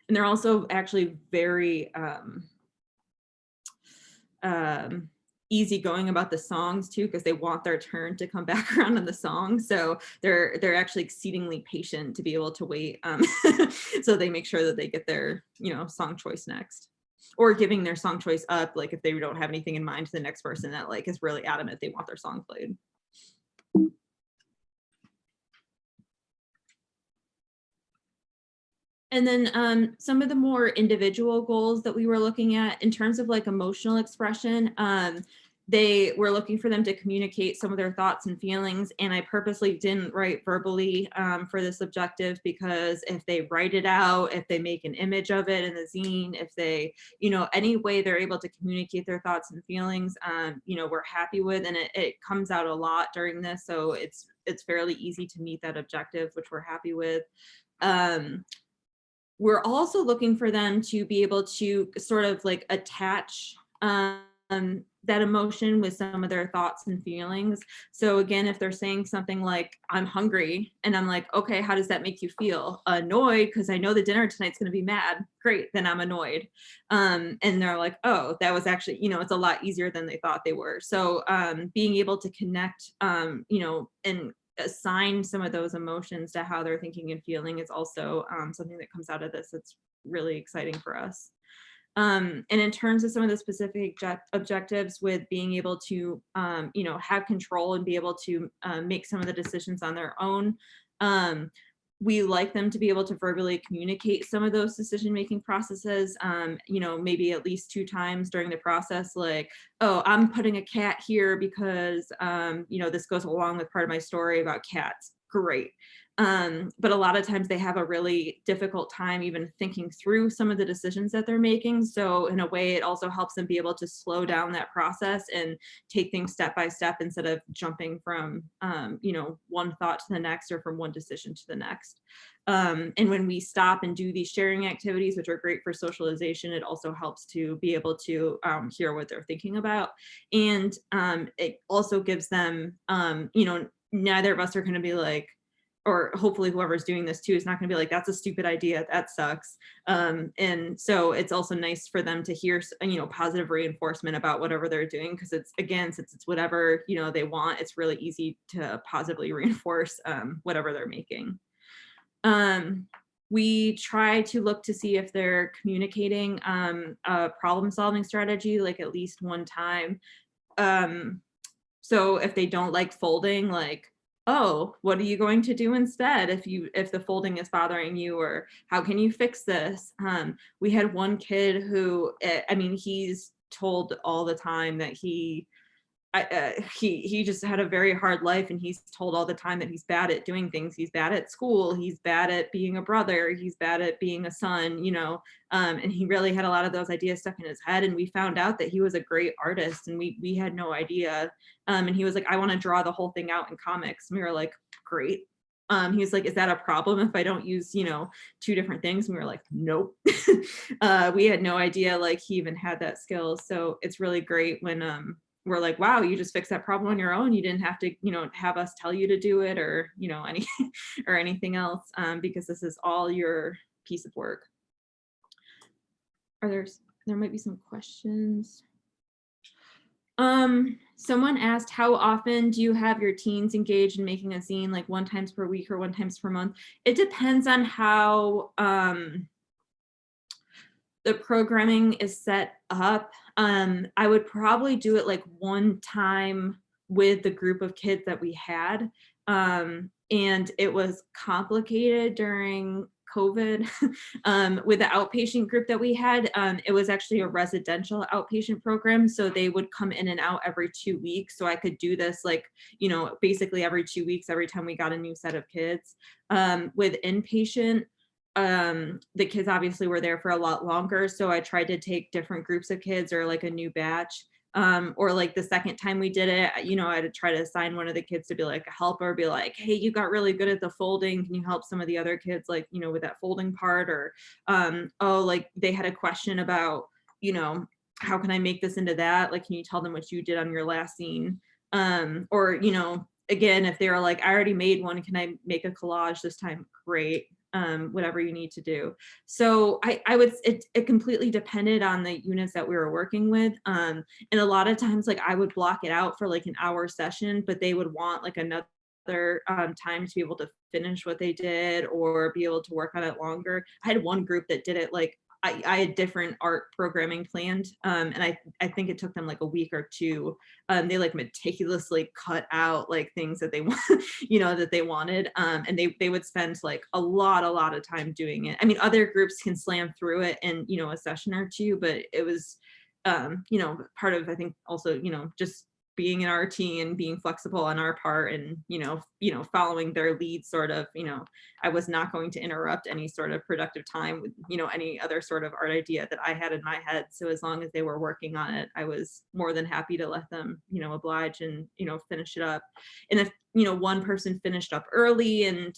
And they're also actually very easygoing about the songs too, because they want their turn to come back around on the song. So they're actually exceedingly patient to be able to wait. So they make sure that they get their, you know, song choice next, or giving their song choice up, like if they don't have anything in mind, to the next person that like is really adamant they want their song played. And then some of the more individual goals that we were looking at in terms of like emotional expression, they were looking for them to communicate some of their thoughts and feelings. And I purposely didn't write verbally for this objective, because if they write it out, if they make an image of it in the zine, if they, you know, any way they're able to communicate their thoughts and feelings, you know, we're happy with, and it comes out a lot during this. So it's fairly easy to meet that objective, which we're happy with. We're also looking for them to be able to sort of like attach that emotion with some of their thoughts and feelings. So again, if they're saying something like, I'm hungry, and I'm like, okay, how does that make you feel? Annoyed, because I know the dinner tonight's going to be mad. Great, then I'm annoyed. And they're like, oh, that was actually, it's a lot easier than they thought they were. So being able to connect, and assign some of those emotions to how they're thinking and feeling is also something that comes out of this that's really exciting for us. And in terms of some of the specific objectives with being able to, have control and be able to make some of the decisions on their own, we like them to be able to verbally communicate some of those decision-making processes, maybe at least 2 times during the process, like, oh, I'm putting a cat here because, this goes along with part of my story about cats. Great. But a lot of times they have a really difficult time even thinking through some of the decisions that they're making. So in a way, it also helps them be able to slow down that process and take things step by step instead of jumping from, one thought to the next or from one decision to the next. And when we stop and do these sharing activities, which are great for socialization, it also helps to be able to hear what they're thinking about. And it also gives them, neither of us are going to be like, or hopefully whoever's doing this too is not going to be like, that's a stupid idea, that sucks. And so it's also nice for them to hear, positive reinforcement about whatever they're doing, because it's, again, since it's whatever, they want, it's really easy to positively reinforce whatever they're making. We try to look to see if they're communicating a problem-solving strategy, like at least one time. So if they don't like folding, like, oh, what are you going to do instead if the folding is bothering you, or how can you fix this? We had one kid who, he's told all the time that he just had a very hard life, and he's told all the time that he's bad at doing things. He's bad at school, he's bad at being a brother, he's bad at being a son, and he really had a lot of those ideas stuck in his head. And we found out that he was a great artist, and we had no idea. And he was like, I want to draw the whole thing out in comics. And we were like, great. He was like, is that a problem if I don't use, 2 different things? And we were like, nope. We had no idea like he even had that skill. So it's really great when we're like, wow, you just fixed that problem on your own. You didn't have to, have us tell you to do it, or, any or anything else, because this is all your piece of work. There might be some questions. Someone asked, how often do you have your teens engaged in making a zine, like 1 time per week or 1 time per month? It depends on how the programming is set up. I would probably do it like 1 time with the group of kids that we had. And it was complicated during COVID with the outpatient group that we had. It was actually a residential outpatient program. So they would come in and out every 2 weeks. So I could do this like, basically every 2 weeks, every time we got a new set of kids. With inpatient, the kids obviously were there for a lot longer. So I tried to take different groups of kids or like a new batch. Or like the second time we did it, I had to try to assign one of the kids to be like a helper, be like, hey, you got really good at the folding. Can you help some of the other kids, like, with that folding part? Or, oh, like they had a question about, how can I make this into that? Like, can you tell them what you did on your last scene? Or, again, if they were like, I already made one, can I make a collage this time? Great. Whatever you need to do. So it completely depended on the units that we were working with. And a lot of times, like I would block it out for like an hour session, but they would want like another time to be able to finish what they did or be able to work on it longer. I had one group that did it like, I had different art programming planned. And I think it took them like a week or 2. They like meticulously cut out like things that they want, that they wanted. And they would spend like a lot of time doing it. I mean, other groups can slam through it in, a session or 2, but it was, part of, I think also, just being in our team and being flexible on our part and, following their lead sort of, I was not going to interrupt any sort of productive time with, any other sort of art idea that I had in my head. So as long as they were working on it, I was more than happy to let them, oblige and, finish it up. And if, one person finished up early and,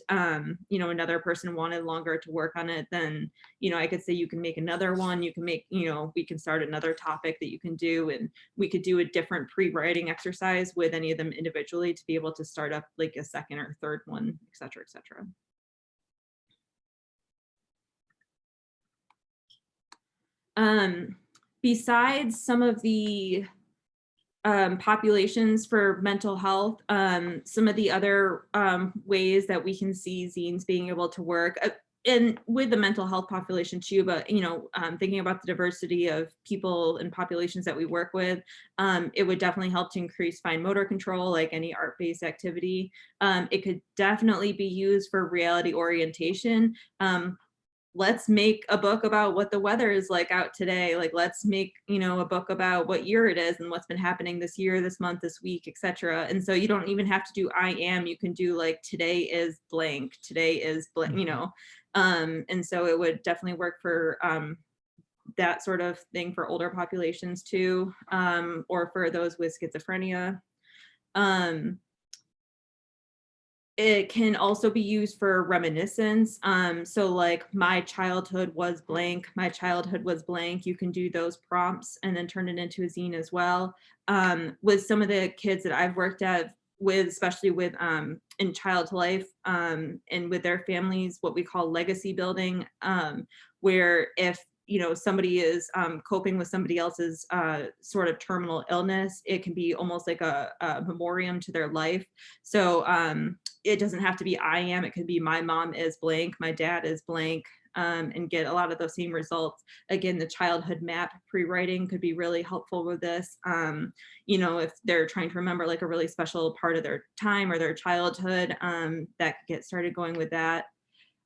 another person wanted longer to work on it, then, I could say you can make another one, you can make, we can start another topic that you can do, and we could do a different pre-writing exercise with any of them individually to be able to start up like a second or third one, et cetera, et cetera. Besides some of the populations for mental health, some of the other ways that we can see zines being able to work, and with the mental health population too, but thinking about the diversity of people and populations that we work with, it would definitely help to increase fine motor control, like any art-based activity. It could definitely be used for reality orientation. Let's make a book about what the weather is like out today. Like, let's make, a book about what year it is and what's been happening this year, this month, this week, etc. And so you don't even have to do I am, you can do like today is blank, today is blank, and so it would definitely work for that sort of thing for older populations too, or for those with schizophrenia. It can also be used for reminiscence. So like, my childhood was blank, my childhood was blank. You can do those prompts and then turn it into a zine as well. With some of the kids that I've worked with, especially with in child life and with their families, what we call legacy building, where if somebody is coping with somebody else's sort of terminal illness, it can be almost like a memoriam to their life. So it doesn't have to be I am, it could be my mom is blank, my dad is blank, and get a lot of those same results. Again, the childhood map pre-writing could be really helpful with this. If they're trying to remember like a really special part of their time or their childhood, that could get started going with that.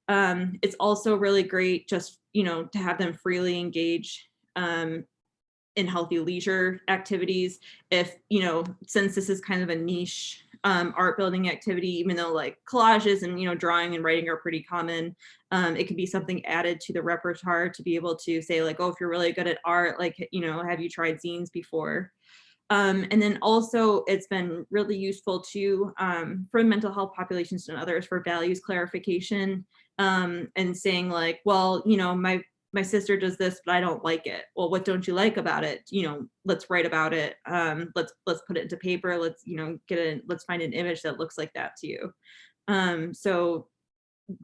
It's also really great just, to have them freely engage in healthy leisure activities. If, since this is kind of a niche art building activity, even though like collages and, drawing and writing are pretty common, it could be something added to the repertoire to be able to say like, oh, if you're really good at art, like, have you tried zines before? And then also it's been really useful too for mental health populations and others for values clarification, and saying like, well, my sister does this, but I don't like it. Well, what don't you like about it? Let's write about it. Let's put it into paper. Let's, let's find an image that looks like that to you. So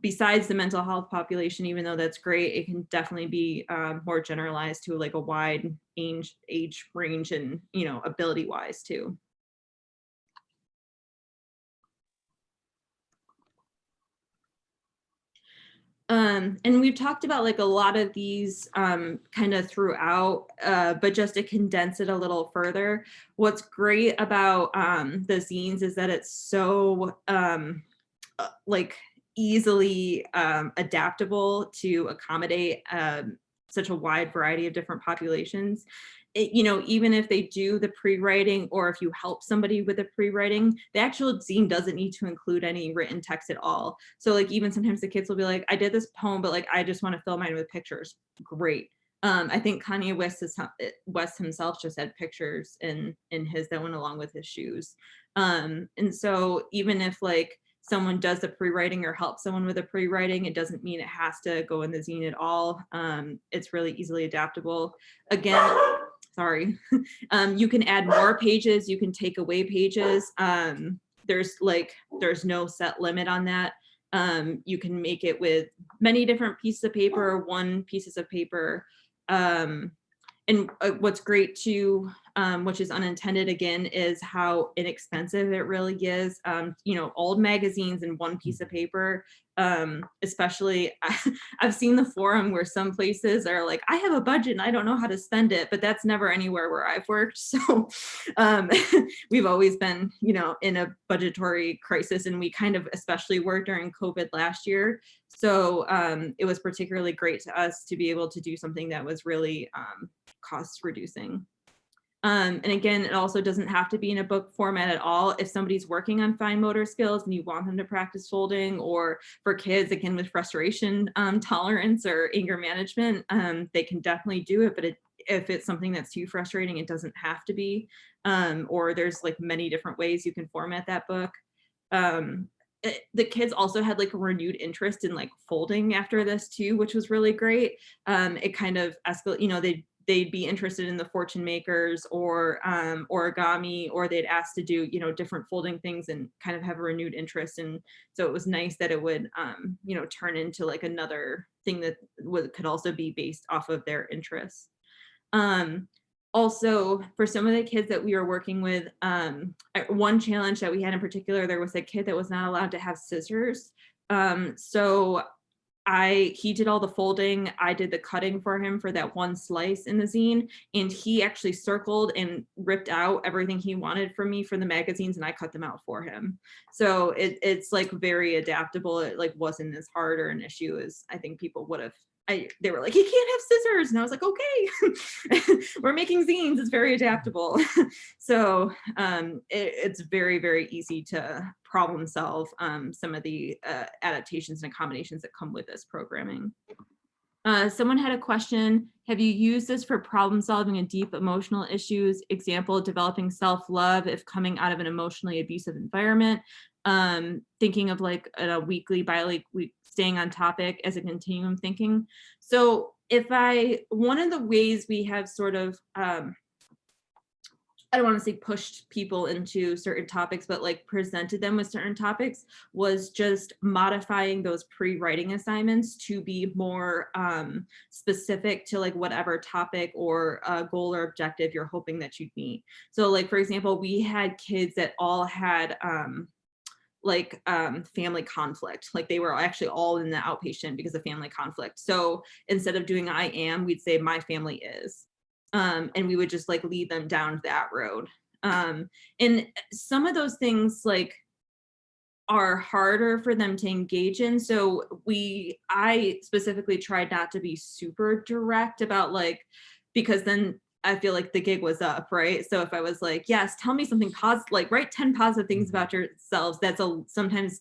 besides the mental health population, even though that's great, it can definitely be more generalized to like a wide age range and, ability wise too. And we've talked about like a lot of these kind of throughout, but just to condense it a little further, what's great about the zines is that it's so like easily adaptable to accommodate such a wide variety of different populations. Even if they do the pre-writing, or if you help somebody with the pre-writing, the actual zine doesn't need to include any written text at all. So like, even sometimes the kids will be like, I did this poem, but like, I just want to fill mine with pictures. Great. I think Kanye West himself just had pictures in his that went along with his shoes. And so even if like someone does the pre-writing or helps someone with a pre-writing, it doesn't mean it has to go in the zine at all. It's really easily adaptable. Again, sorry, you can add more pages, you can take away pages. There's no set limit on that. You can make it with many different pieces of paper or one pieces of paper. And what's great too, which is unintended again, is how inexpensive it really is. Old magazines and one piece of paper, especially I've seen the forum where some places are like, I have a budget and I don't know how to spend it, but that's never anywhere where I've worked. So we've always been, in a budgetary crisis, and we kind of especially were during COVID last year. So it was particularly great to us to be able to do something that was really cost reducing. And again, it also doesn't have to be in a book format at all. If somebody's working on fine motor skills and you want them to practice folding, or for kids, again, with frustration tolerance or anger management, they can definitely do it. But if it's something that's too frustrating, it doesn't have to be. Or there's like many different ways you can format that book. the kids also had like a renewed interest in like folding after this too, which was really great. It kind of escalated, you know, they'd be interested in the fortune makers or origami, or they'd ask to do, you know, different folding things and kind of have a renewed interest. And so it was nice that it would, you know, turn into like another thing that could also be based off of their interests. Also, for some of the kids that we were working with, one challenge that we had in particular, there was a kid that was not allowed to have scissors. So he did all the folding, I did the cutting for him for that one slice in the zine, and he actually circled and ripped out everything he wanted from me for the magazines, and I cut them out for him. So it's like very adaptable. It like wasn't as hard or an issue as I think people would have. They were like, he can't have scissors. And I was like, okay, we're making zines, it's very adaptable. So it's very, very easy to problem solve some of the adaptations and accommodations that come with this programming. Someone had a question, have you used this for problem solving in deep emotional issues? Example, developing self-love if coming out of an emotionally abusive environment. Thinking of like a weekly, bi-weekly, staying on topic as a continuum thinking. So one of the ways we have sort of, I don't want to say pushed people into certain topics, but like presented them with certain topics, was just modifying those pre-writing assignments to be more specific to like whatever topic or goal or objective you're hoping that you'd meet. So like, for example, we had kids that all had family conflict, like they were actually all in the outpatient because of family conflict. So instead of doing I am, we'd say my family is. And we would just like lead them down that road. And some of those things like are harder for them to engage in. So I specifically tried not to be super direct about like, because then I feel like the gig was up, right? So if I was like, yes, tell me something positive, like write 10 positive things about yourselves, that's sometimes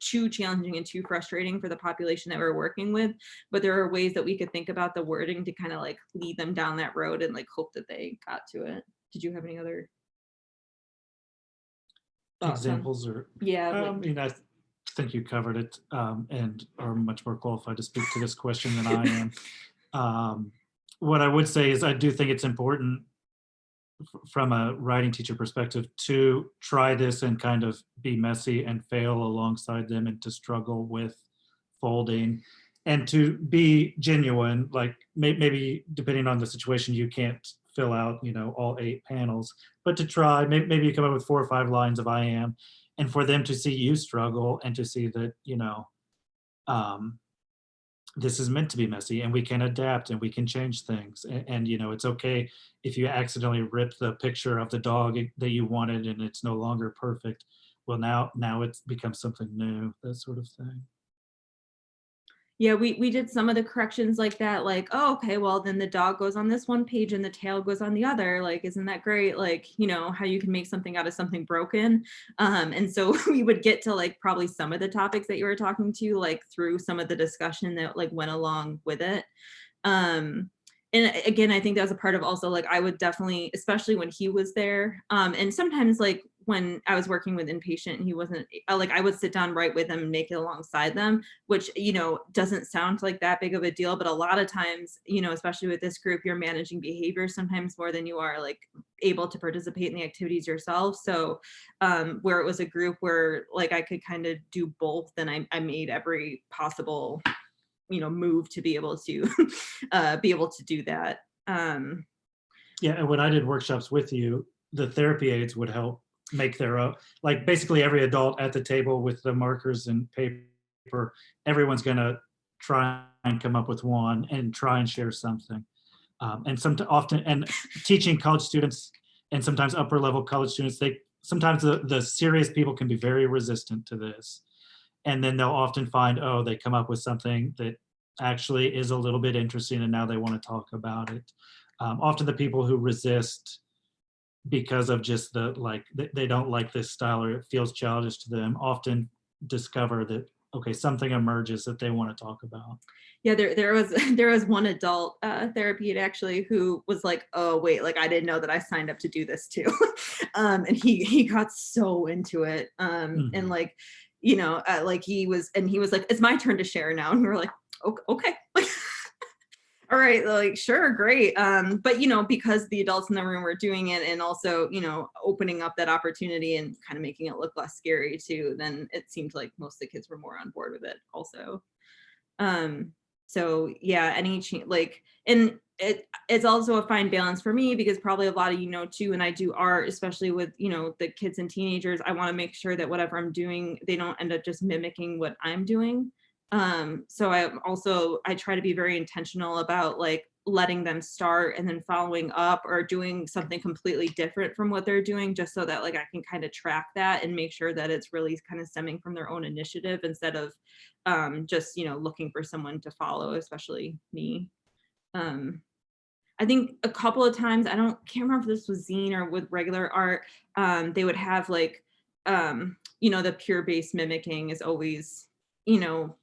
too challenging and too frustrating for the population that we're working with. But there are ways that we could think about the wording to kind of like lead them down that road and like hope that they got to it. Did you have any other examples? Or yeah, I mean, I think you covered it and are much more qualified to speak to this question than I am. What I would say is I do think it's important from a writing teacher perspective to try this and kind of be messy and fail alongside them, and to struggle with folding and to be genuine. Like maybe depending on the situation, you can't fill out, you know, all 8 panels, but to try, maybe you come up with 4 or 5 lines of I am, and for them to see you struggle and to see that, you know, this is meant to be messy and we can adapt and we can change things. And you know, it's okay if you accidentally rip the picture of the dog that you wanted and it's no longer perfect. Well, now it's become something new, that sort of thing. Yeah, we did some of the corrections like that, like, oh, okay, well then the dog goes on this one page and the tail goes on the other. Like, isn't that great? Like, you know, how you can make something out of something broken. And so we would get to like probably some of the topics that you were talking to, like through some of the discussion that like went along with it. And again, I think that was a part of also like, I would definitely, especially when he was there, and sometimes like when I was working with inpatient and he wasn't, like I would sit down right with them and make it alongside them, which, you know, doesn't sound like that big of a deal, but a lot of times, you know, especially with this group, you're managing behavior sometimes more than you are like able to participate in the activities yourself. So where it was a group where like I could kind of do both, then I made every possible, you know, move to be able to do that. Yeah, and when I did workshops with you, the therapy aides would help make their own, like basically every adult at the table with the markers and paper, everyone's gonna try and come up with one and try and share something. And often, and teaching college students and sometimes upper level college students, sometimes the serious people can be very resistant to this. And then they'll often find, oh, they come up with something that actually is a little bit interesting and now they want to talk about it. Often the people who resist because of just the, like, they don't like this style or it feels childish to them, often discover that okay, something emerges that they want to talk about. Yeah, there was one adult therapy actually who was like, oh wait, like I didn't know that I signed up to do this too. And he got so into it. And like, you know, like he was like, it's my turn to share now. And we were like, okay. All right, like sure, great. But you know, because the adults in the room were doing it and also, you know, opening up that opportunity and kind of making it look less scary too, then it seemed like most of the kids were more on board with it also. So yeah, any change, like, and it's also a fine balance for me because probably a lot of you know too, and I do art, especially with, you know, the kids and teenagers, I want to make sure that whatever I'm doing, they don't end up just mimicking what I'm doing. So I try to be very intentional about like letting them start and then following up or doing something completely different from what they're doing, just so that like I can kind of track that and make sure that it's really kind of stemming from their own initiative instead of just, you know, looking for someone to follow, especially me. I think a couple of times, can't remember if this was zine or with regular art, they would have like, you know, the pure base mimicking is always, you know,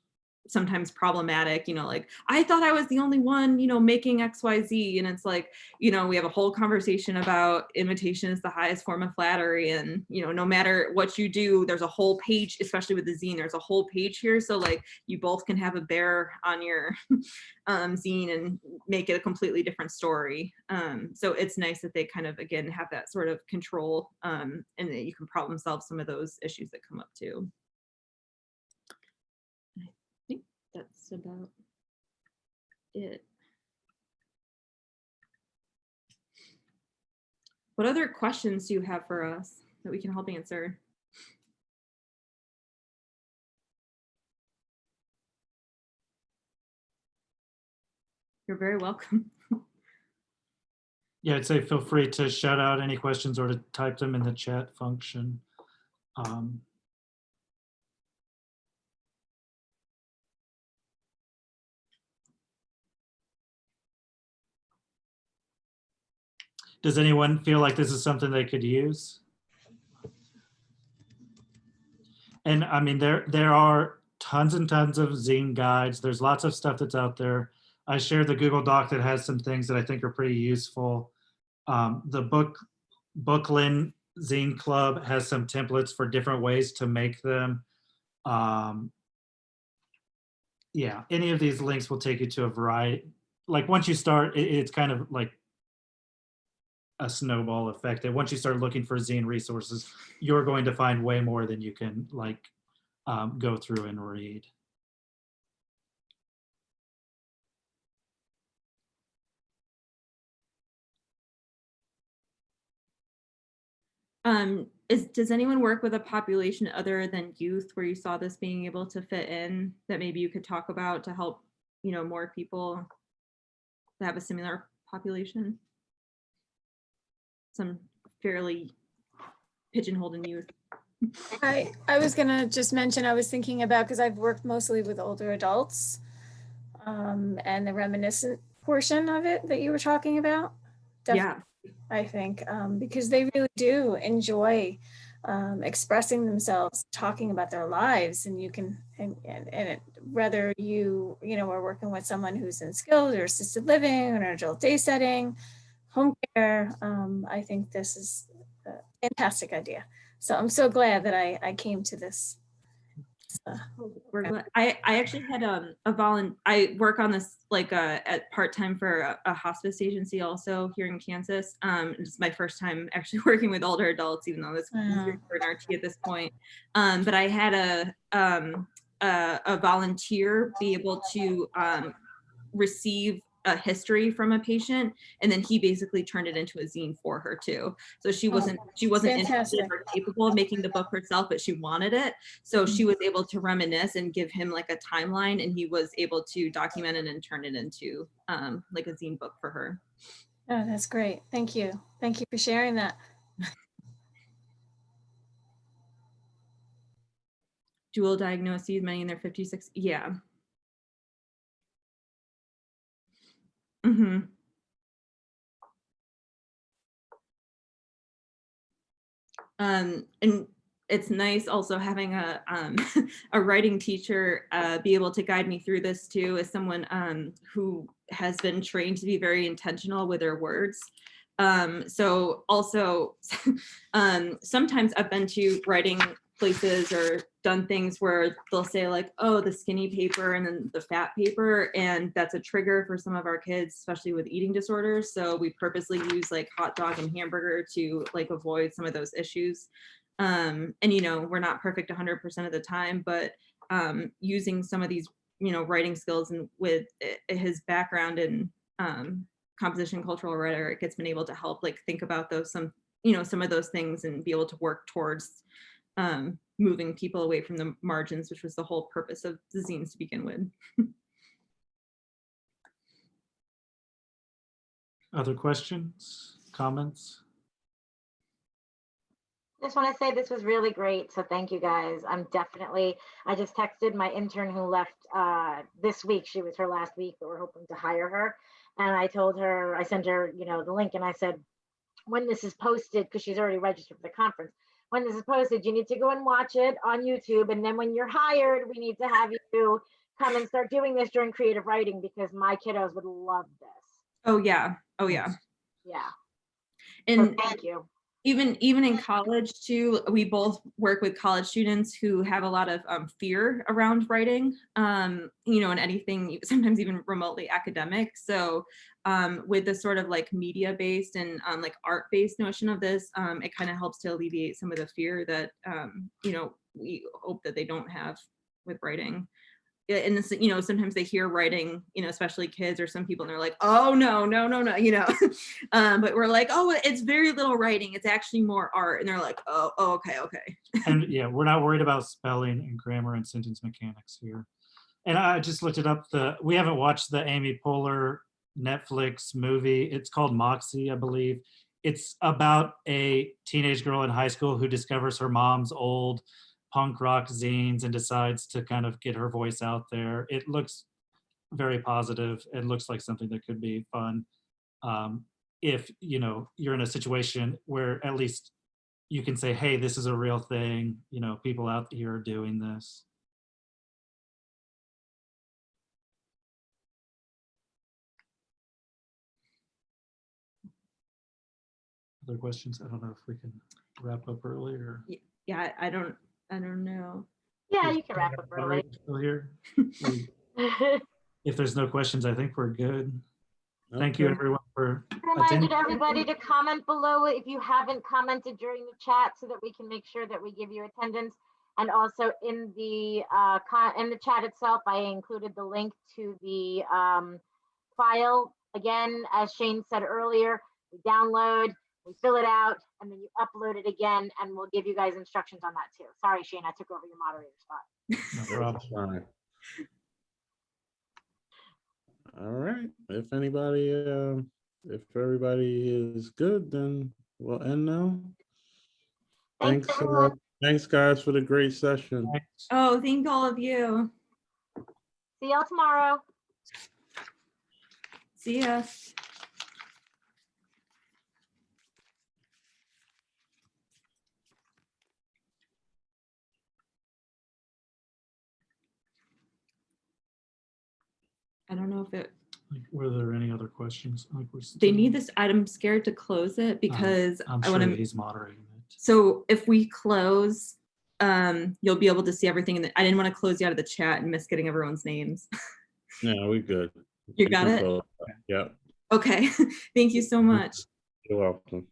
sometimes problematic, you know, like I thought I was the only one, you know, making XYZ. And it's like, you know, we have a whole conversation about imitation is the highest form of flattery. And, you know, no matter what you do, there's a whole page, especially with the zine, there's a whole page here. So like you both can have a bear on your zine and make it a completely different story. So it's nice that they kind of, again, have that sort of control and that you can problem solve some of those issues that come up too. That's about it. What other questions do you have for us that we can help answer? You're very welcome. Yeah, I'd say feel free to shout out any questions or to type them in the chat function. Does anyone feel like this is something they could use? And I mean, there are tons and tons of zine guides. There's lots of stuff that's out there. I shared the Google Doc that has some things that I think are pretty useful. The Booklyn Zine Club has some templates for different ways to make them. Yeah, any of these links will take you to a variety. Like once you start, it's kind of like a snowball effect that once you start looking for zine resources, you're going to find way more than you can like go through and read. Does anyone work with a population other than youth where you saw this being able to fit in that maybe you could talk about to help, you know, more people that have a similar population? Some fairly pigeonholed in youth. I was gonna just mention, I was thinking about, because I've worked mostly with older adults, and the reminiscent portion of it that you were talking about. Definitely, yeah. I think, because they really do enjoy expressing themselves, talking about their lives, and you can, whether you know, are working with someone who's in skilled or assisted living or an adult day setting, home care, I think this is a fantastic idea. So I'm so glad that I came to this. We're glad. I actually had I work on this like at part-time for a hospice agency also here in Kansas. It's my first time actually working with older adults, even though it's easier for an RT at this point. But I had a volunteer be able to receive a history from a patient, and then he basically turned it into a zine for her too. So she wasn't interested or capable of making the book herself, but she wanted it. So she was able to reminisce and give him like a timeline, and he was able to document it and turn it into like a zine book for her. Oh, that's great. Thank you. Thank you for sharing that. Dual diagnoses, many in their 56. Yeah. Mm-hmm. And it's nice also having a a writing teacher be able to guide me through this too, as someone who has been trained to be very intentional with their words. So also sometimes I've been to writing places or done things where they'll say like, oh, the skinny paper and then the fat paper, and that's a trigger for some of our kids, especially with eating disorders. So we purposely use like hot dog and hamburger to like avoid some of those issues. And you know, we're not perfect 100% of the time, but using some of these, you know, writing skills and with his background in composition, cultural rhetoric, it's been able to help like think about those, some, you know, some of those things and be able to work towards moving people away from the margins, which was the whole purpose of the zines to begin with. Other questions, comments? Just want to say this was really great. So thank you guys. I just texted my intern who left this week. She was her last week, but we're hoping to hire her. And I told her, I sent her, you know, the link, and I said, when this is posted, because she's already registered for the conference, when this is posted, you need to go and watch it on YouTube. And then when you're hired, we need to have you come and start doing this during creative writing, because my kiddos would love this. Oh yeah. Oh yeah. Yeah. And so thank you. Even in college too, we both work with college students who have a lot of fear around writing, you know, and anything, sometimes even remotely academic. So with the sort of like media based and like art based notion of this, it kind of helps to alleviate some of the fear that, you know, we hope that they don't have with writing. And this, you know, sometimes they hear writing, you know, especially kids or some people, and they're like, oh no, you know, but we're like, oh, it's very little writing, it's actually more art. And they're like, oh okay. And yeah, we're not worried about spelling and grammar and sentence mechanics here. And I just looked it up. We haven't watched the Amy Poehler Netflix movie. It's called Moxie, I believe. It's about a teenage girl in high school who discovers her mom's old punk rock zines and decides to kind of get her voice out there. It looks very positive. It looks like something that could be fun. If, you know, you're in a situation where at least you can say, hey, this is a real thing. You know, people out here are doing this. Other questions? I don't know if we can wrap up early or. Yeah, I don't know. Yeah, you can wrap up early. Still here? If there's no questions, I think we're good. Thank you everyone for Reminded everybody to comment below if you haven't commented during the chat, so that we can make sure that we give you attendance. And also in the chat itself, I included the link to the file. Again, as Shane said earlier, we download, we fill it out, and then you upload it again, and we'll give you guys instructions on that too. Sorry, Shane, I took over your moderator spot. No problem. All right. If everybody is good, then we'll end now. Thanks, Thanks guys for the great session. Oh, thank all of you. See y'all tomorrow. See ya. I don't know if it. Like, were there any other questions? Like They need this. I'm scared to close it because I'm I sure want to. He's moderating it. So if we close, you'll be able to see everything. I didn't want to close you out of the chat and miss getting everyone's names. Yeah, we good. You got it? Yeah. Okay. Thank you so much. You're welcome.